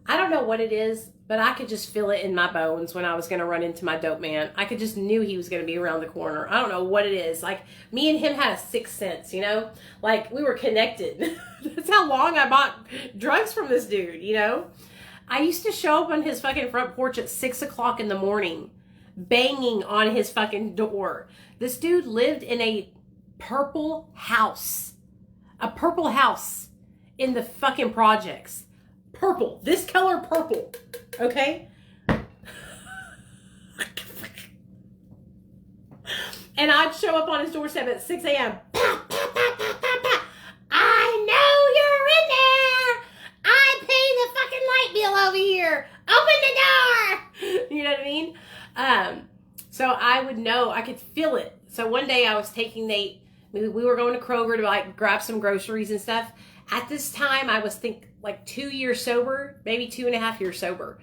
Speaker 1: I don't know what it is, but I could just feel it in my bones when I was going to run into my dope man. I could just knew he was going to be around the corner. I don't know what it is. Like, me and him had a sixth sense, you know? Like, we were connected. That's how long I bought drugs from this dude, you know? I used to show up on his fucking front porch at 6 o'clock in the morning, banging on his fucking door. This dude lived in a purple house in the fucking projects. Purple, this color purple, okay? And I'd show up on his doorstep at 6 a.m. I know you're in there. I pay the fucking light bill over here. Open the door. You know what I mean? So I would know, I could feel it. So one day I was taking Nate, we were going to Kroger to like grab some groceries and stuff. At this time, I was like 2 years sober, maybe 2.5 years sober.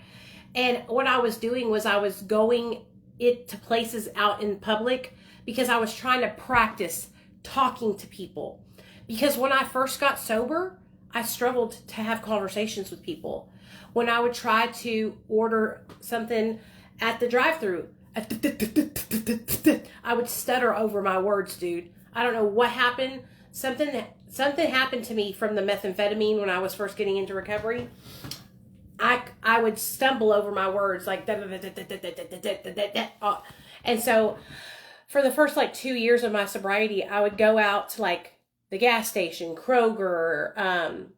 Speaker 1: And what I was doing was I was going to places out in public because I was trying to practice talking to people. Because when I first got sober, I struggled to have conversations with people. When I would try to order something at the drive-thru, I would stutter over my words, dude. I don't know what happened. Something happened to me from the methamphetamine when I was first getting into recovery. I would stumble over my words like and so for the first like 2 years of my sobriety, I would go out to like the gas station, Kroger,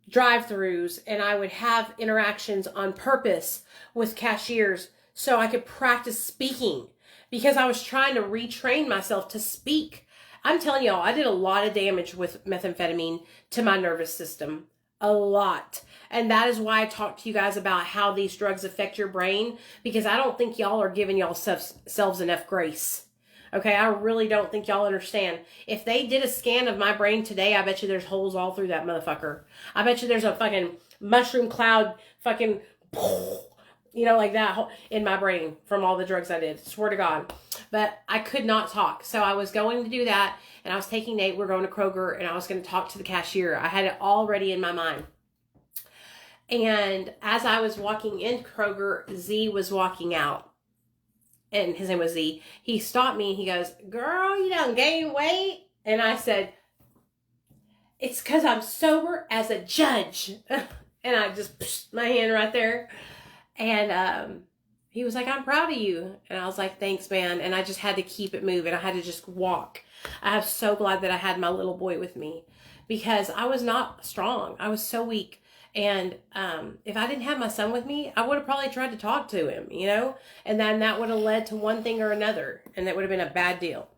Speaker 1: drive-thrus, and I would have interactions on purpose with cashiers so I could practice speaking because I was trying to retrain myself to speak. I'm telling y'all, I did a lot of damage with methamphetamine to my nervous system. A lot. And that is why I talk to you guys about how these drugs affect your brain, because I don't think y'all are giving y'all selves enough grace. Okay, I really don't think y'all understand. If they did a scan of my brain today, I bet you there's holes all through that motherfucker. I bet you there's a fucking mushroom cloud fucking, you know, like that in my brain from all the drugs I did. Swear to God. But I could not talk. So I was going to do that, and I was taking Nate. We're going to Kroger, and I was going to talk to the cashier. I had it already in my mind. And as I was walking in Kroger, Z was walking out. And his name was Z. He stopped me, and he goes, "Girl, you done gained weight?" And I said, "It's because I'm sober as a judge." And I just pushed my hand right there. And he was like, "I'm proud of you." And I was like, "Thanks, man." And I just had to keep it moving. I had to just walk. I'm so glad that I had my little boy with me because I was not strong. I was so weak. And if I didn't have my son with me, I would have probably tried to talk to him, you know? And then that would have led to one thing or another. And that would have been a bad deal.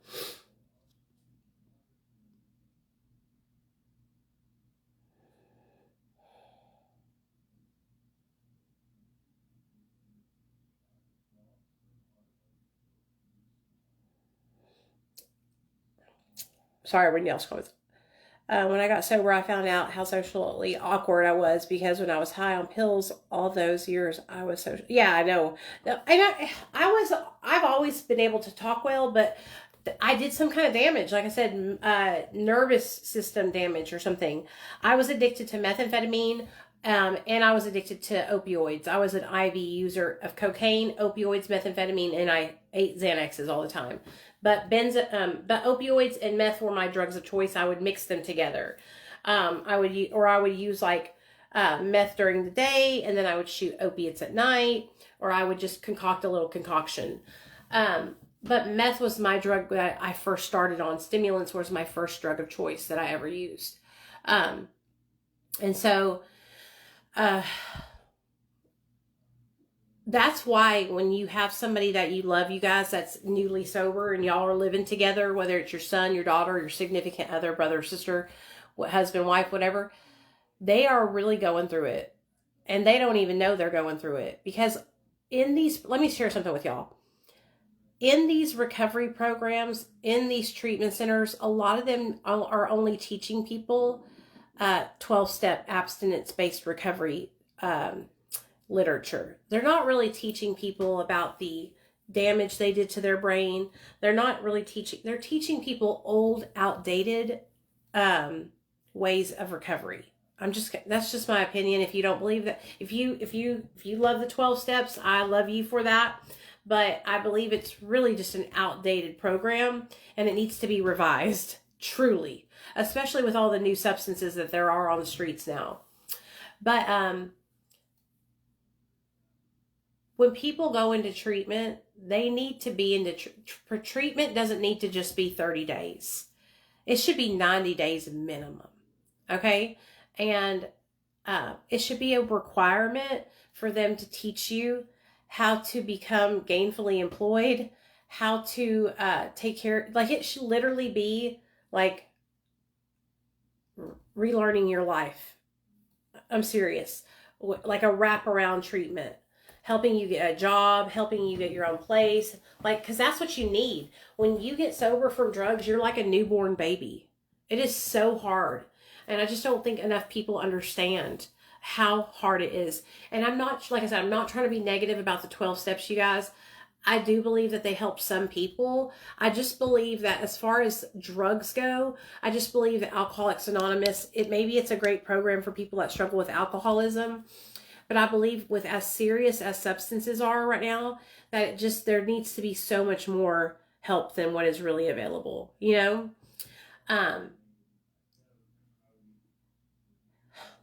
Speaker 1: sorry, when y'all's comments. When I got sober, I found out how socially awkward I was because when I was high on pills all those years, I was so, yeah, I know. I've always been able to talk well, but I did some kind of damage. Like I said, nervous system damage or something. I was addicted to methamphetamine, and I was addicted to opioids. I was an IV user of cocaine, opioids, methamphetamine, and I ate Xanaxes all the time. But but opioids and meth were my drugs of choice. I would mix them together. I would use like meth during the day, and then I would shoot opiates at night, or I would just concoct a little concoction. But meth was my drug that I first started on. Stimulants was my first drug of choice that I ever used. And so that's why when you have somebody that you love, you guys, that's newly sober and y'all are living together, whether it's your son, your daughter, your significant other, brother or sister, husband, wife, whatever, they are really going through it. And they don't even know they're going through it. Because let me share something with y'all. In these recovery programs, in these treatment centers, a lot of them are only teaching people 12-step abstinence-based recovery literature. They're not really teaching people about the damage they did to their brain. They're not really they're teaching people old, outdated ways of recovery. That's just my opinion. If you don't believe that, if you love the 12 steps, I love you for that. But I believe it's really just an outdated program and it needs to be revised, truly, especially with all the new substances that there are on the streets now. But when people go into treatment, they need to be into treatment. Doesn't need to just be 30 days. It should be 90 days minimum. Okay. And it should be a requirement for them to teach you how to become gainfully employed, how to take care, like it should literally be like relearning your life. I'm serious. Like a wraparound treatment, helping you get a job, helping you get your own place. Like, cause that's what you need. When you get sober from drugs, you're like a newborn baby. It is so hard. And I just don't think enough people understand how hard it is. And I'm not, like I said, I'm not trying to be negative about the 12 steps, you guys. I do believe that they help some people. I just believe that as far as drugs go, I just believe that Alcoholics Anonymous, maybe it's a great program for people that struggle with alcoholism. But I believe with as serious as substances are right now, that there needs to be so much more help than what is really available, you know?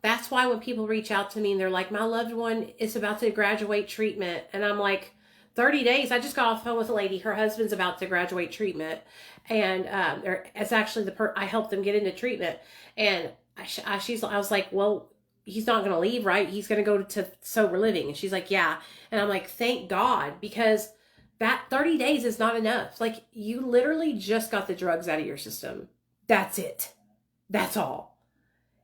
Speaker 1: That's why when people reach out to me and they're like, my loved one is about to graduate treatment. And I'm like, 30 days. I just got off the phone with a lady. Her husband's about to graduate treatment. And it's actually I helped them get into treatment. And I was like, well, he's not going to leave, right? He's going to go to sober living. And she's like, yeah. And I'm like, thank God, because that 30 days is not enough. Like, you literally just got the drugs out of your system. That's it. That's all.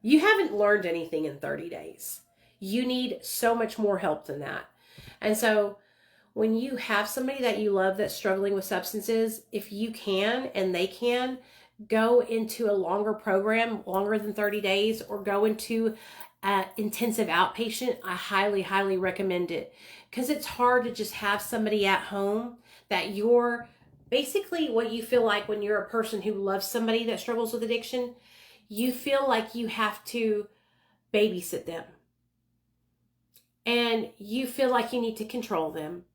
Speaker 1: You haven't learned anything in 30 days. You need so much more help than that. And so when you have somebody that you love that's struggling with substances, if you can and they can, go into a longer program, longer than 30 days, or go into intensive outpatient. I highly, highly recommend it, because it's hard to just have somebody at home that you're basically what you feel like when you're a person who loves somebody that struggles with addiction. You feel like you have to babysit them. And you feel like you need to control them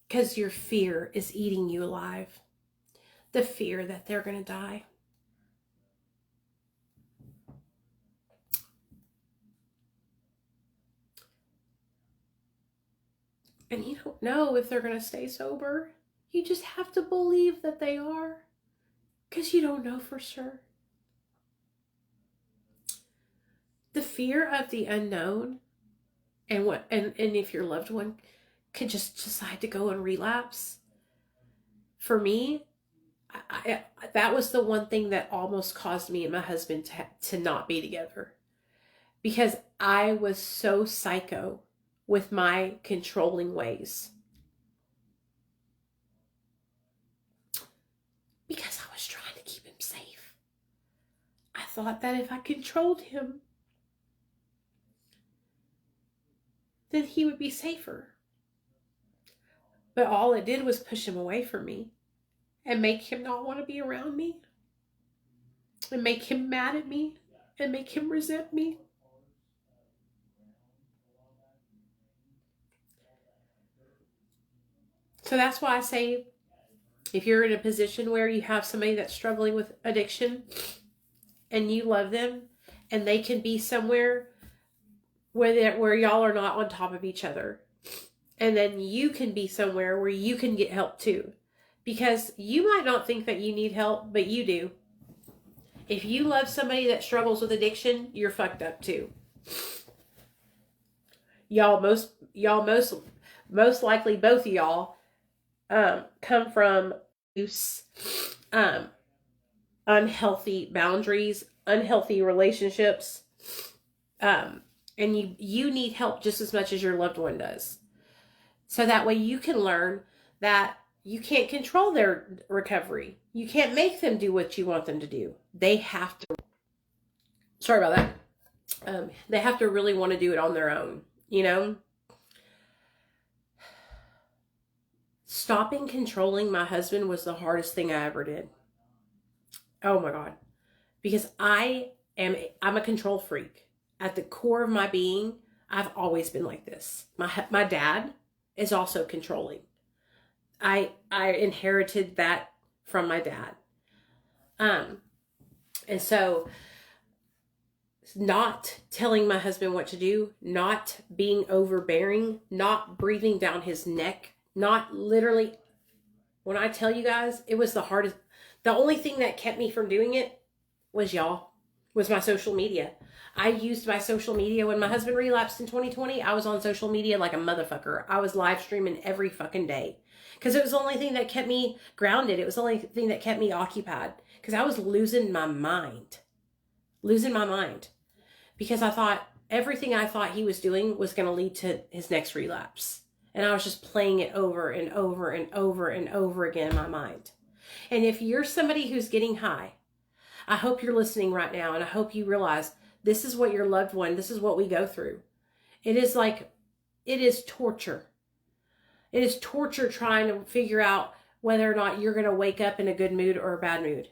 Speaker 1: because your fear is eating you alive. The fear that they're going to die. And you don't know if they're going to stay sober. You just have to believe that they are, because you don't know for sure. The fear of the unknown, and if your loved one could just decide to go and relapse. For me, that was the one thing that almost caused me and my husband to not be together, because I was so psycho with my controlling ways. Because I was trying to keep him safe. thought that if I controlled him, then he would be safer. But all it did was push him away from me and make him not want to be around me and make him mad at me and make him resent me. So that's why I say, if you're in a position where you have somebody that's struggling with addiction and you love them and they can be somewhere where y'all are not on top of each other, and then you can be somewhere where you can get help too, because you might not think that you need help, but you do. If you love somebody that struggles with addiction, you're fucked up too. Most likely both of y'all come from use, unhealthy boundaries, unhealthy relationships, and you need help just as much as your loved one does. So that way you can learn that you can't control their recovery. You can't make them do what you want them to do. They have to, sorry about that. They have to really want to do it on their own, you know? Stopping controlling my husband was the hardest thing I ever did. Oh my God. Because I'm a control freak. At the core of my being, I've always been like this. My dad is also controlling. I inherited that from my dad. And so not telling my husband what to do, not being overbearing, not breathing down his neck, not literally, when I tell you guys, it was the hardest. The only thing that kept me from doing it was my social media. I used my social media when my husband relapsed in 2020. I was on social media like a motherfucker. I was live streaming every fucking day because it was the only thing that kept me grounded. It was the only thing that kept me occupied because I was losing my mind because I thought everything I thought he was doing was going to lead to his next relapse. And I was just playing it over and over and over and over again in my mind. And if you're somebody who's getting high, I hope you're listening right now. And I hope you realize this is what your loved one, this is what we go through. It is torture. It is torture trying to figure out whether or not you're going to wake up in a good mood or a bad mood.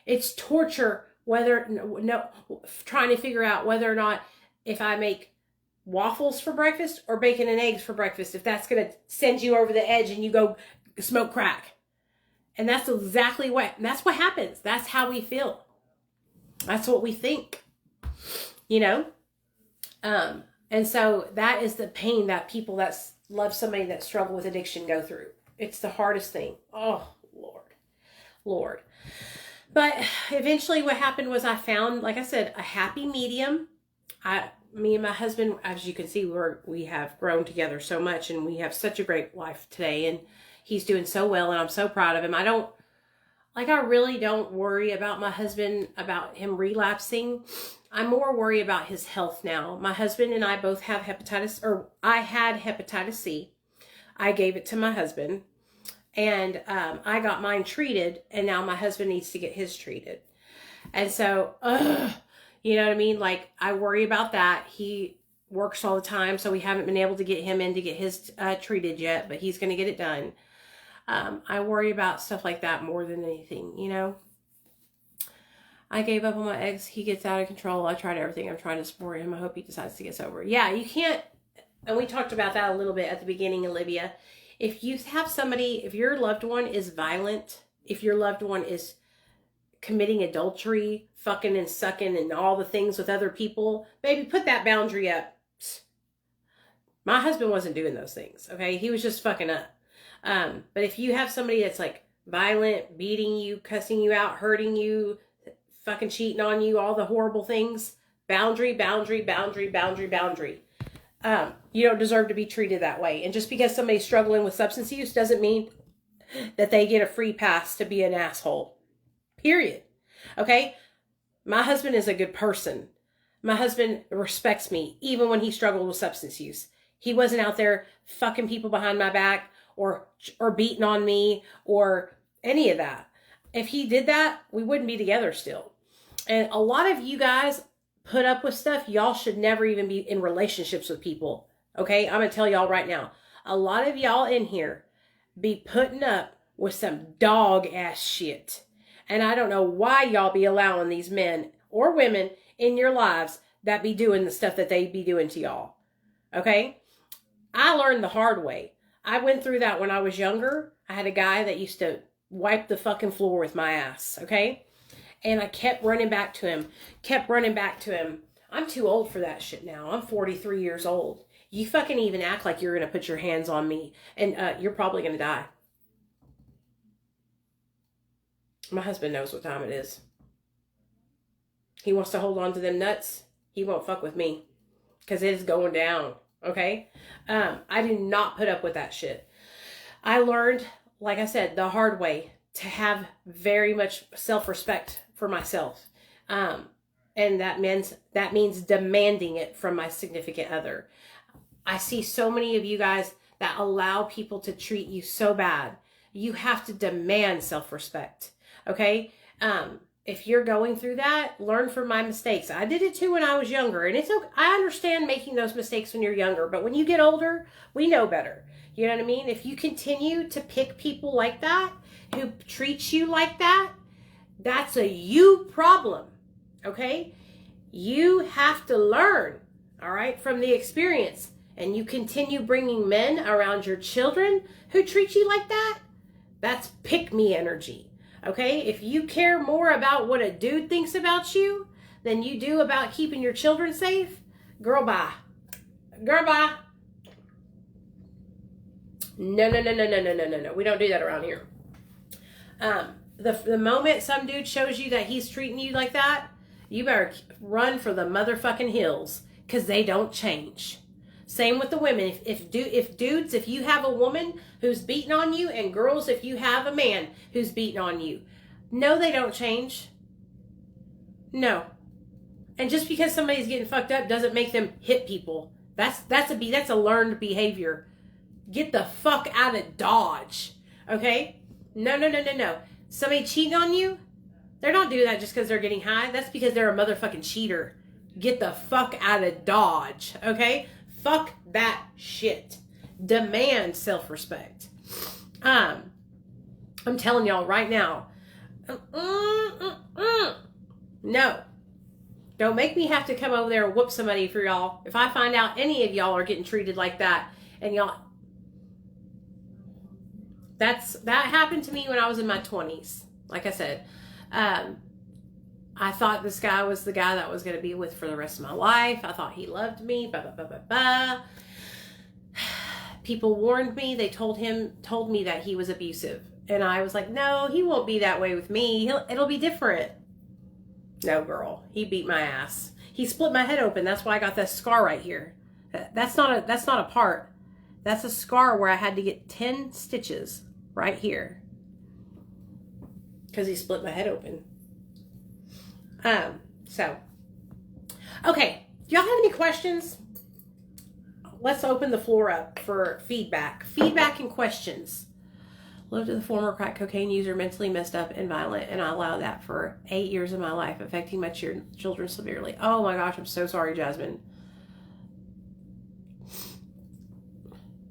Speaker 1: It's torture trying to figure out whether or not if I make waffles for breakfast or bacon and eggs for breakfast, if that's going to send you over the edge and you go smoke crack. And that's that's what happens. That's how we feel. That's what we think, you know? And so that is the pain that people that love somebody that struggle with addiction go through. It's the hardest thing. Oh, Lord. But eventually what happened was I found, like I said, a happy medium. Me and my husband, as you can see, we have grown together so much and we have such a great life today, and he's doing so well and I'm so proud of him. I really don't worry about my husband, about him relapsing. I'm more worried about his health now. My husband and I both have I had hepatitis C. I gave it to my husband and I got mine treated, and now my husband needs to get his treated. And so, you know what I mean? Like, I worry about that. He works all the time, so we haven't been able to get him in to get his treated yet, but he's going to get it done. I worry about stuff like that more than anything, you know? I gave up on my ex. He gets out of control. I tried everything. I'm trying to support him. I hope he decides to get sober. Yeah, you can't, and we talked about that a little bit at the beginning, Olivia. If you have somebody, if your loved one is violent, if your loved one is committing adultery, fucking and sucking and all the things with other people, baby, put that boundary up. My husband wasn't doing those things, okay? He was just fucking up. But if you have somebody that's like violent, beating you, cussing you out, hurting you, fucking cheating on you, all the horrible things, boundary. You don't deserve to be treated that way. And just because somebody's struggling with substance use doesn't mean that they get a free pass to be an asshole. Period. Okay? My husband is a good person. My husband respects me, even when he struggled with substance use. He wasn't out there fucking people behind my back or beating on me or any of that. If he did that, we wouldn't be together still. And a lot of you guys put up with stuff. Y'all should never even be in relationships with people. Okay? I'm going to tell y'all right now. A lot of y'all in here be putting up with some dog ass shit. And I don't know why y'all be allowing these men or women in your lives that be doing the stuff that they be doing to y'all. Okay? I learned the hard way. I went through that when I was younger. I had a guy that used to wipe the fucking floor with my ass. Okay? And I kept running back to him. I'm too old for that shit now. I'm 43 years old. You fucking even act like you're going to put your hands on me, and you're probably going to die. My husband knows what time it is. He wants to hold on to them nuts. He won't fuck with me because it is going down. Okay? I do not put up with that shit. I learned, like I said, the hard way to have very much self-respect for myself. And that means demanding it from my significant other. I see so many of you guys that allow people to treat you so bad. You have to demand self-respect. Okay? If you're going through that, learn from my mistakes. I did it too when I was younger, and it's okay. I understand making those mistakes when you're younger, but when you get older, we know better. You know what I mean? If you continue to pick people like that, who treat you like that, that's a you problem. Okay? You have to learn, all right, from the experience. And you continue bringing men around your children who treat you like that, that's pick me energy. Okay? If you care more about what a dude thinks about you than you do about keeping your children safe, girl, bye. Girl, bye. No. We don't do that around here. The moment some dude shows you that he's treating you like that, you better run for the motherfucking hills, because they don't change. Same with the women. If dudes, if you have a woman who's beating on you, and girls, if you have a man who's beating on you, no, they don't change. No. And just because somebody's getting fucked up doesn't make them hit people. That's a learned behavior. Get the fuck out of Dodge. Okay? No. Somebody cheating on you, they're not doing that just because they're getting high. That's because they're a motherfucking cheater. Get the fuck out of Dodge. Okay? Fuck that shit. Demand self-respect. I'm telling y'all right now. No. Don't make me have to come over there and whoop somebody for y'all. If I find out any of y'all are getting treated like that, and y'all... That happened to me when I was in my 20s. Like I said, I thought this guy was the guy that I was going to be with for the rest of my life. I thought he loved me. People warned me. They told me that he was abusive, and I was like, no, he won't be that way with me. It'll be different. No, girl, he beat my ass. He split my head open. That's why I got this scar right here. That's not a part. That's a scar where I had to get 10 stitches right here because he split my head open. So, okay. Do y'all have any questions? Let's open the floor up for feedback. Feedback and questions. Lived with a former crack cocaine user, mentally messed up and violent, and I allowed that for 8 years of my life, affecting my children severely. Oh my gosh, I'm so sorry, Jasmine.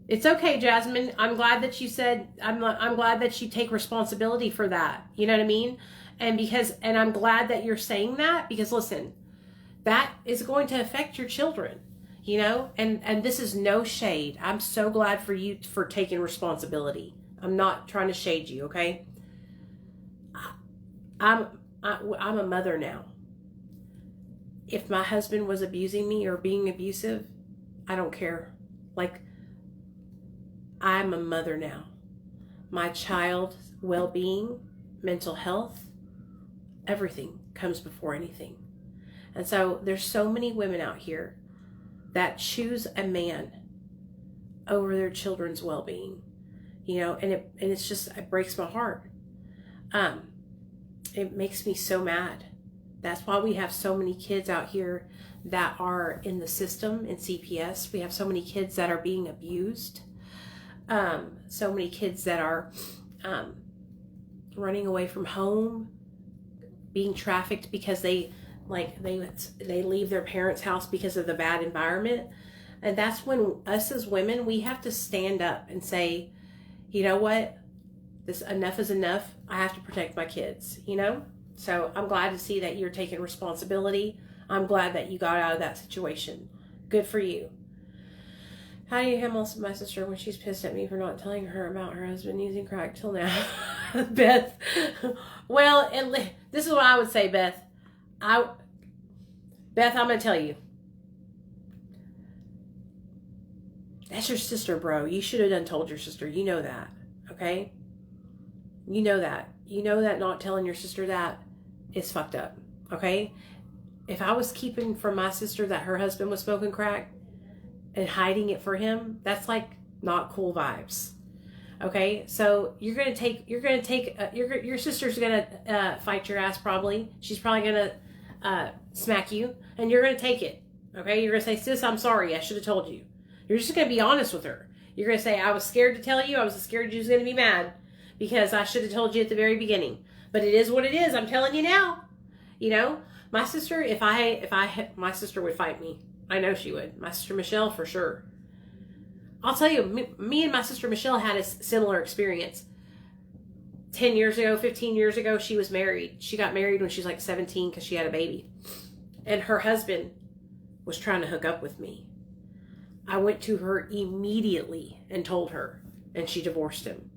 Speaker 1: It's okay, Jasmine. I'm glad that you said, I'm glad that you take responsibility for that. You know what I mean? And I'm glad that you're saying that, because listen, that is going to affect your children, you know, and this is no shade. I'm so glad for you for taking responsibility. I'm not trying to shade you. Okay. I'm a mother now. If my husband was abusing me or being abusive, I don't care. Like, I'm a mother now. My child's well-being, mental health, everything comes before anything. And so there's so many women out here that choose a man over their children's well-being, you know, and it's just, it breaks my heart. It makes me so mad. That's why we have so many kids out here that are in the system in CPS. We have so many kids that are being abused. So many kids that are running away from home, being trafficked because they leave their parents' house because of the bad environment. And that's when us as women, we have to stand up and say, you know what? This enough is enough. I have to protect my kids, you know? So I'm glad to see that you're taking responsibility. I'm glad that you got out of that situation. Good for you. How do you handle my sister when she's pissed at me for not telling her about her husband using crack till now? Beth. Well, this is what I would say, Beth. Beth, I'm going to tell you. That's your sister, bro. You should have done told your sister. You know that. Okay? You know that. You know that not telling your sister that is fucked up. Okay? If I was keeping from my sister that her husband was smoking crack and hiding it for him, that's like not cool vibes. Okay? So your sister's gonna fight your ass probably. She's probably gonna smack you, and you're gonna take it. Okay? You're gonna say, sis, I'm sorry. I should have told you. You're just going to be honest with her. You're going to say, I was scared to tell you. I was scared you was going to be mad because I should have told you at the very beginning. But it is what it is. I'm telling you now. You know, my sister, my sister would fight me. I know she would. My sister Michelle, for sure. I'll tell you, me and my sister Michelle had a similar experience. 10 years ago, 15 years ago, she was married. She got married when she was like 17 because she had a baby. And her husband was trying to hook up with me. I went to her immediately and told her, and she divorced him.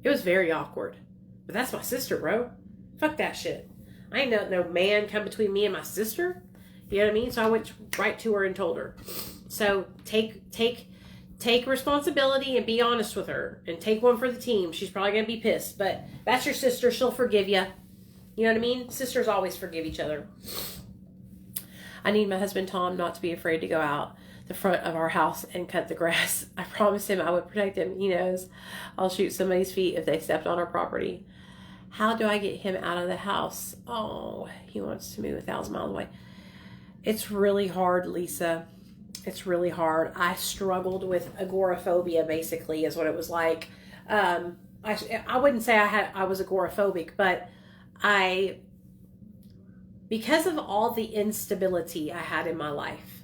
Speaker 1: It was very awkward. But that's my sister, bro. Fuck that shit. I ain't let no man come between me and my sister. You know what I mean? So I went right to her and told her. So take responsibility and be honest with her. And take one for the team. She's probably going to be pissed. But that's your sister. She'll forgive you. You know what I mean? Sisters always forgive each other. I need my husband Tom not to be afraid to go out the front of our house and cut the grass. I promised him I would protect him. He knows I'll shoot somebody's feet if they stepped on our property. How do I get him out of the house? Oh, he wants to move 1,000 miles away. It's really hard, Lisa. It's really hard. I struggled with agoraphobia, basically, is what it was like. I wouldn't say I was agoraphobic, but because of all the instability I had in my life,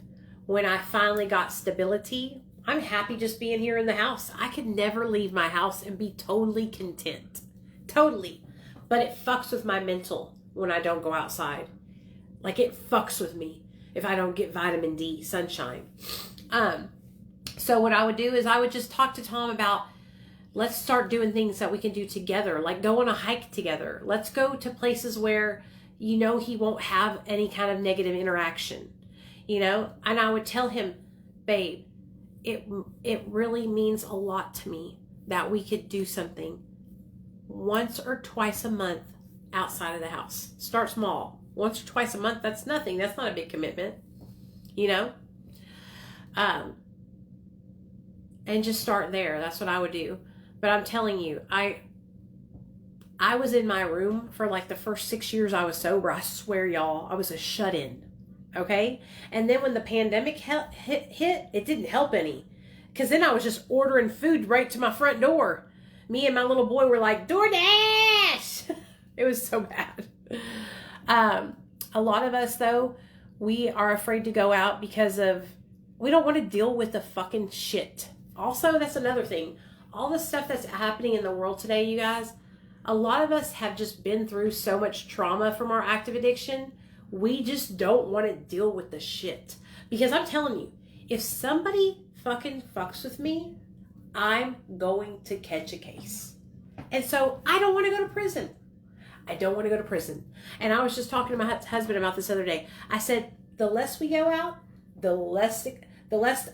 Speaker 1: when I finally got stability, I'm happy just being here in the house. I could never leave my house and be totally content. Totally. But it fucks with my mental when I don't go outside. Like, it fucks with me if I don't get vitamin D, sunshine. So what I would do is I would just talk to Tom about, let's start doing things that we can do together. Like go on a hike together. Let's go to places where, you know, he won't have any kind of negative interaction. You know, and I would tell him, babe, it really means a lot to me that we could do something once or twice a month outside of the house. Start small. Once or twice a month, that's nothing. That's not a big commitment, you know? And just start there. That's what I would do. But I'm telling you, I was in my room for like the first 6 years I was sober. I swear, y'all, I was a shut-in. Okay? And then when the pandemic hit, it didn't help any. Because then I was just ordering food right to my front door. Me and my little boy were like, DoorDash! It was so bad. A lot of us, though, we are afraid to go out because we don't want to deal with the fucking shit. Also, that's another thing. All the stuff that's happening in the world today, you guys, a lot of us have just been through so much trauma from our active addiction. We just don't want to deal with the shit. Because I'm telling you, if somebody fucking fucks with me, I'm going to catch a case. And so I don't want to go to prison. I don't want to go to prison. And I was just talking to my husband about this other day. I said, the less we go out, the less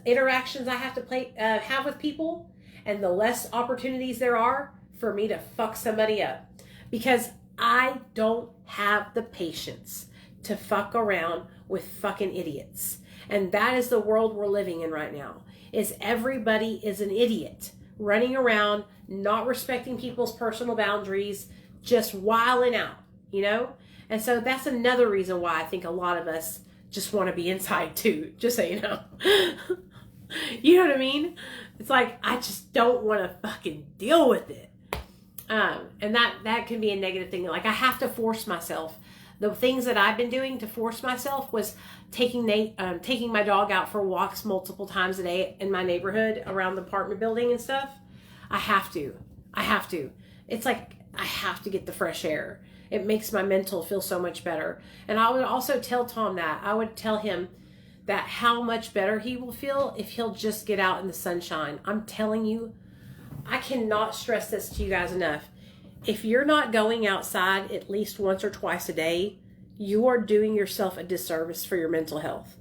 Speaker 1: interactions I have to have with people, and the less opportunities there are for me to fuck somebody up. Because I don't have the patience to fuck around with fucking idiots. And that is the world we're living in right now. Is everybody is an idiot running around, not respecting people's personal boundaries, just wilding out, you know? And so that's another reason why I think a lot of us just want to be inside too, just so you know. You know what I mean? It's like, I just don't want to fucking deal with it. And that can be a negative thing. Like, I have to force myself. The things that I've been doing to force myself was taking my dog out for walks multiple times a day in my neighborhood around the apartment building and stuff. I have to. It's like I have to get the fresh air. It makes my mental feel so much better. And I would also tell Tom that. I would tell him that how much better he will feel if he'll just get out in the sunshine. I'm telling you, I cannot stress this to you guys enough. If you're not going outside at least once or twice a day, you are doing yourself a disservice for your mental health.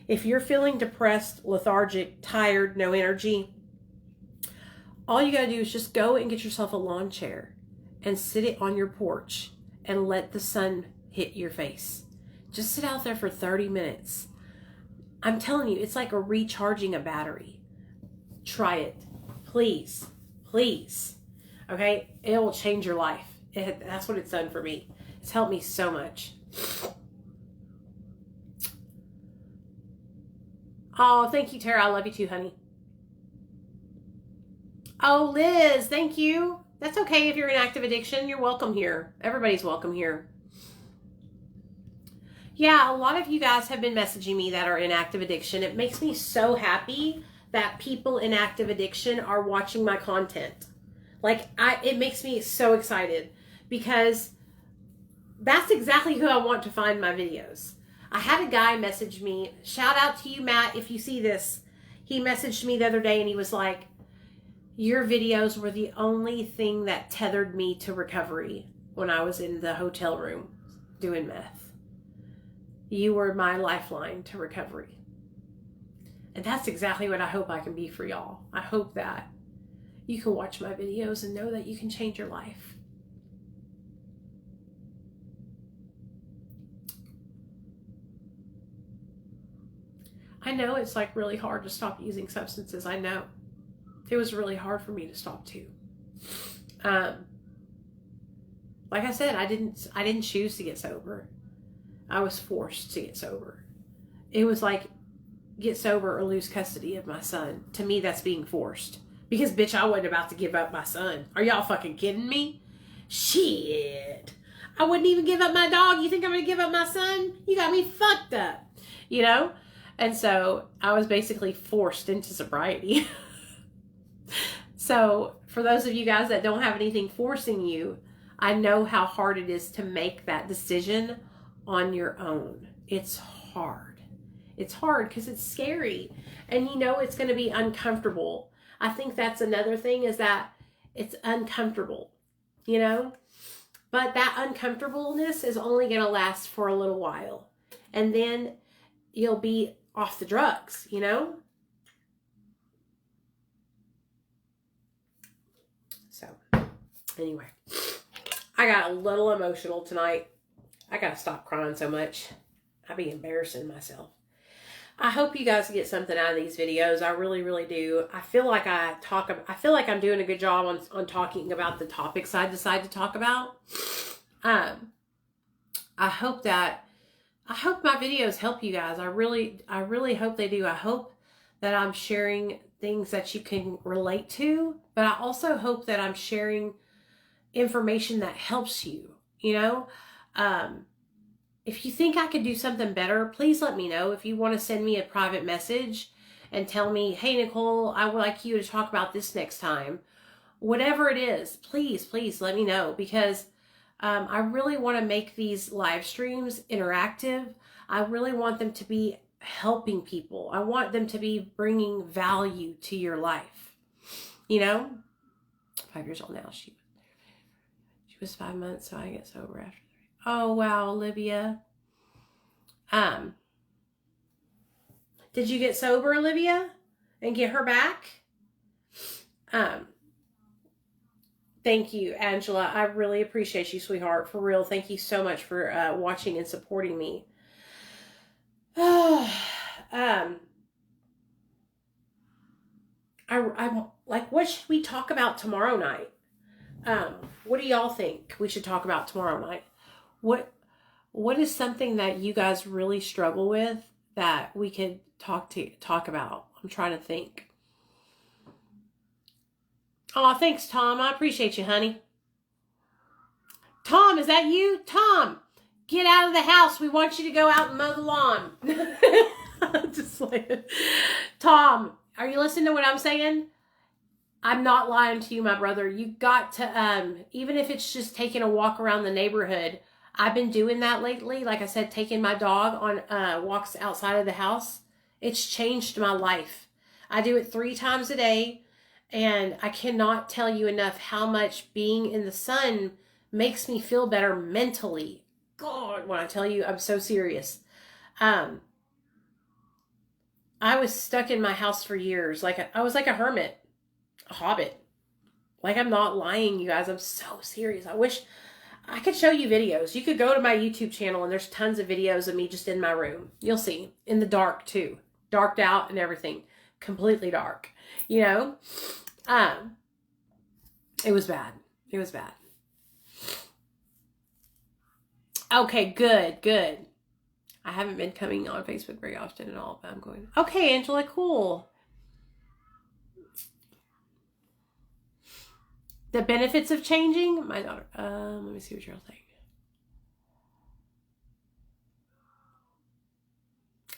Speaker 1: If you're feeling depressed, lethargic, tired, no energy, all you got to do is just go and get yourself a lawn chair and sit it on your porch and let the sun hit your face. Just sit out there for 30 minutes. I'm telling you, it's like recharging a battery. Try it. Please. Okay? It will change your life. That's what it's done for me. It's helped me so much. Oh, thank you, Tara. I love you too, honey. Oh, Liz, thank you. That's okay if you're in active addiction. You're welcome here. Everybody's welcome here. Yeah, a lot of you guys have been messaging me that are in active addiction. It makes me so happy that people in active addiction are watching my content. It makes me so excited because that's exactly who I want to find my videos. I had a guy message me. Shout out to you, Matt, if you see this. He messaged me the other day and he was like, your videos were the only thing that tethered me to recovery when I was in the hotel room doing meth. You were my lifeline to recovery. And that's exactly what I hope I can be for y'all. I hope that you can watch my videos and know that you can change your life. I know it's like really hard to stop using substances. I know. It was really hard for me to stop too. Like I said, I didn't choose to get sober. I was forced to get sober. It was like get sober or lose custody of my son. To me, that's being forced. Because bitch, I wasn't about to give up my son. Are y'all fucking kidding me? Shit. I wouldn't even give up my dog. You think I'm gonna give up my son? You got me fucked up. You know? And so I was basically forced into sobriety. So for those of you guys that don't have anything forcing you, I know how hard it is to make that decision on your own. It's hard. It's hard because it's scary and you know it's going to be uncomfortable. I think that's another thing is that it's uncomfortable, you know, but that uncomfortableness is only going to last for a little while and then you'll be off the drugs, you know? So anyway, I got a little emotional tonight. I got to stop crying so much. I'd be embarrassing myself. I hope you guys get something out of these videos. I really, really do. I feel like I feel like I'm doing a good job on talking about the topics I decide to talk about. I hope my videos help you guys. I really hope they do. I hope that I'm sharing things that you can relate to, but I also hope that I'm sharing information that helps you, you know? If you think I could do something better, please let me know. If you want to send me a private message and tell me, hey, Nicole, I would like you to talk about this next time. Whatever it is, please let me know because I really want to make these live streams interactive. I really want them to be helping people. I want them to be bringing value to your life. You know, 5 years old now. She was 5 months, so I get sober after 3. Oh, wow, Olivia. Did you get sober, Olivia, and get her back? Thank you, Angela. I really appreciate you, sweetheart. For real. Thank you so much for watching and supporting me. I'm like, what should we talk about tomorrow night? What do y'all think we should talk about tomorrow night? What is something that you guys really struggle with that we could talk about? I'm trying to think. Oh, thanks, Tom. I appreciate you, honey. Tom, is that you? Tom, get out of the house. We want you to go out and mow the lawn. Just like, Tom, are you listening to what I'm saying? I'm not lying to you, my brother. You got to, even if it's just taking a walk around the neighborhood. I've been doing that lately. Like I said, taking my dog on walks outside of the house. It's changed my life. I do it 3 times a day. And I cannot tell you enough how much being in the sun makes me feel better mentally. God, when I tell you, I'm so serious. I was stuck in my house for years. I was like a hermit, a hobbit. Like, I'm not lying, you guys. I'm so serious. I wish I could show you videos. You could go to my YouTube channel and there's tons of videos of me just in my room. You'll see. In the dark too. Darked out and everything. Completely dark. You know? It was bad. It was bad. Okay, good. I haven't been coming on Facebook very often at all, but I'm going. Okay, Angela, cool. The benefits of changing? My daughter. Let me see what you're saying.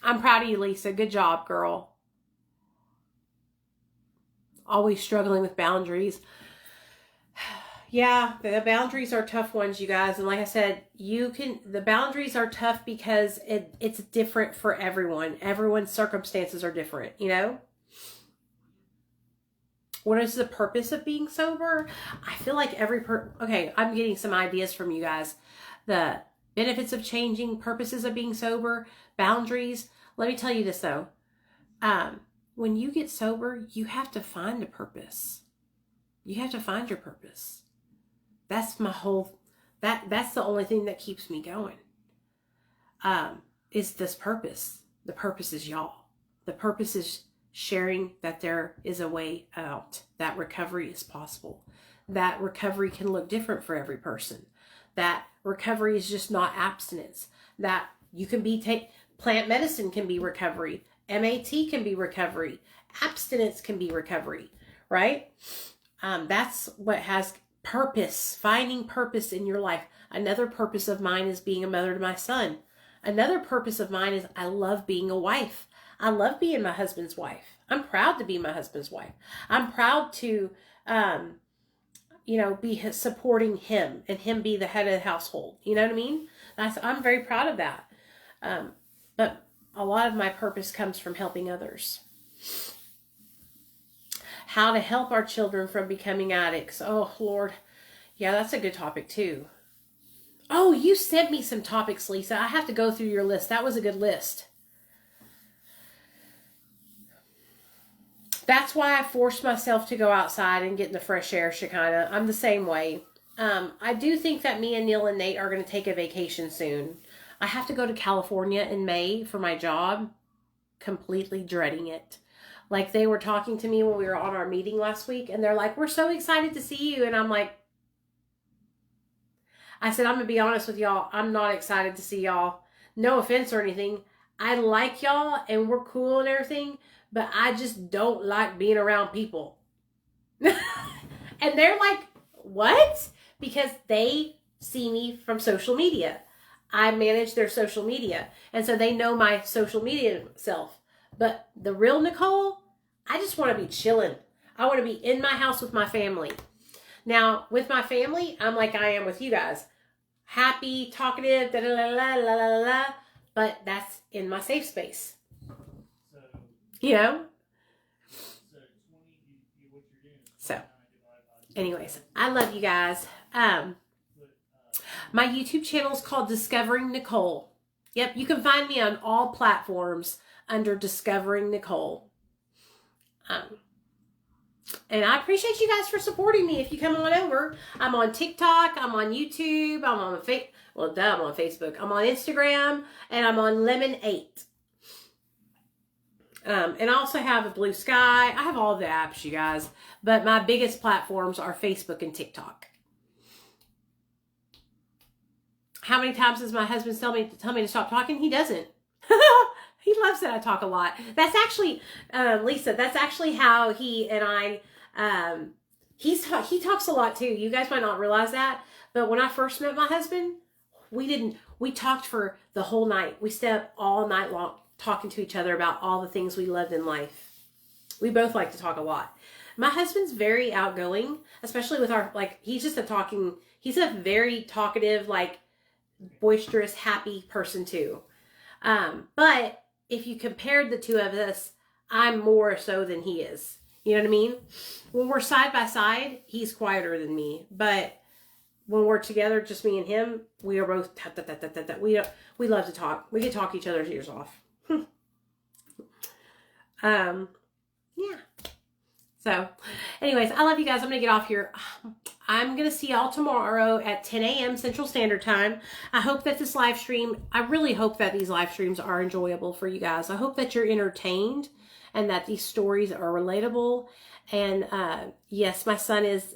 Speaker 1: I'm proud of you, Lisa. Good job, girl. Always struggling with boundaries. Yeah, the boundaries are tough ones, you guys. And like I said, the boundaries are tough because it's different for everyone. Everyone's circumstances are different, you know? What is the purpose of being sober? I feel like okay, I'm getting some ideas from you guys. The benefits of changing, purposes of being sober, boundaries. Let me tell you this though. When you get sober, you have to find a purpose. You have to find your purpose. That's my whole, that's the only thing that keeps me going. Is this purpose. The purpose is y'all. The purpose is sharing that there is a way out, that recovery is possible, that recovery can look different for every person, that recovery is just not abstinence, that you can plant medicine can be recovery, MAT can be recovery, abstinence can be recovery, right? That's what has purpose, finding purpose in your life. Another purpose of mine is being a mother to my son. Another purpose of mine is I love being a wife. I love being my husband's wife. I'm proud to be my husband's wife. I'm proud to, be supporting him and him be the head of the household. You know what I mean? I'm very proud of that. But a lot of my purpose comes from helping others. How to help our children from becoming addicts. Oh, Lord. Yeah, that's a good topic too. Oh, you sent me some topics, Lisa. I have to go through your list. That was a good list. That's why I forced myself to go outside and get in the fresh air, Shekinah. I'm the same way. I do think that me and Neil and Nate are going to take a vacation soon. I have to go to California in May for my job. Completely dreading it. Like, they were talking to me when we were on our meeting last week, and they're like, we're so excited to see you. And I'm like, I said, I'm going to be honest with y'all. I'm not excited to see y'all. No offense or anything. I like y'all, and we're cool and everything, but I just don't like being around people. And they're like, what? Because they see me from social media. I manage their social media. And so they know my social media self. But the real Nicole, I just want to be chilling. I want to be in my house with my family. Now, with my family, I'm like I am with you guys. Happy, talkative, da da la la la la la. But that's in my safe space. So, you know? So, anyways, I love you guys. My YouTube channel is called Discovering Nicole. Yep, you can find me on all platforms under Discovering Nicole. And I appreciate you guys for supporting me if you come on over. I'm on TikTok, I'm on YouTube, I'm on I'm on Facebook, I'm on Instagram, and I'm on Lemon8. And I also have a Blue Sky. I have all the apps, you guys. But my biggest platforms are Facebook and TikTok. How many times does my husband tell me to stop talking? He doesn't. He loves that I talk a lot. That's actually, Lisa, that's actually how he and I, he talks a lot too. You guys might not realize that. But when I first met my husband, we We talked for the whole night. We stayed up all night long talking to each other about all the things we loved in life. We both like to talk a lot. My husband's very outgoing, especially with our, like, he's a very talkative, like, boisterous, happy person too. But if you compared the two of us, I'm more so than he is. You know what I mean? When we're side by side, he's quieter than me. But when we're together, just me and him, we are both we love to talk. We can talk each other's ears off. Yeah. So, anyways, I love you guys. I'm going to get off here. I'm going to see y'all tomorrow at 10 a.m. Central Standard Time. I hope that this live stream, I really hope that these live streams are enjoyable for you guys. I hope that you're entertained and that these stories are relatable. And yes, my son is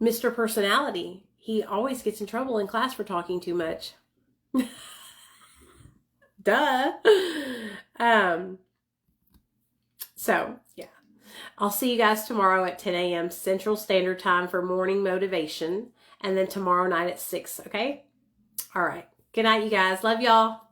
Speaker 1: Mr. Personality. He always gets in trouble in class for talking too much. Duh. So, yeah. I'll see you guys tomorrow at 10 a.m. Central Standard Time for morning motivation. And then tomorrow night at 6, okay? All right. Good night, you guys. Love y'all.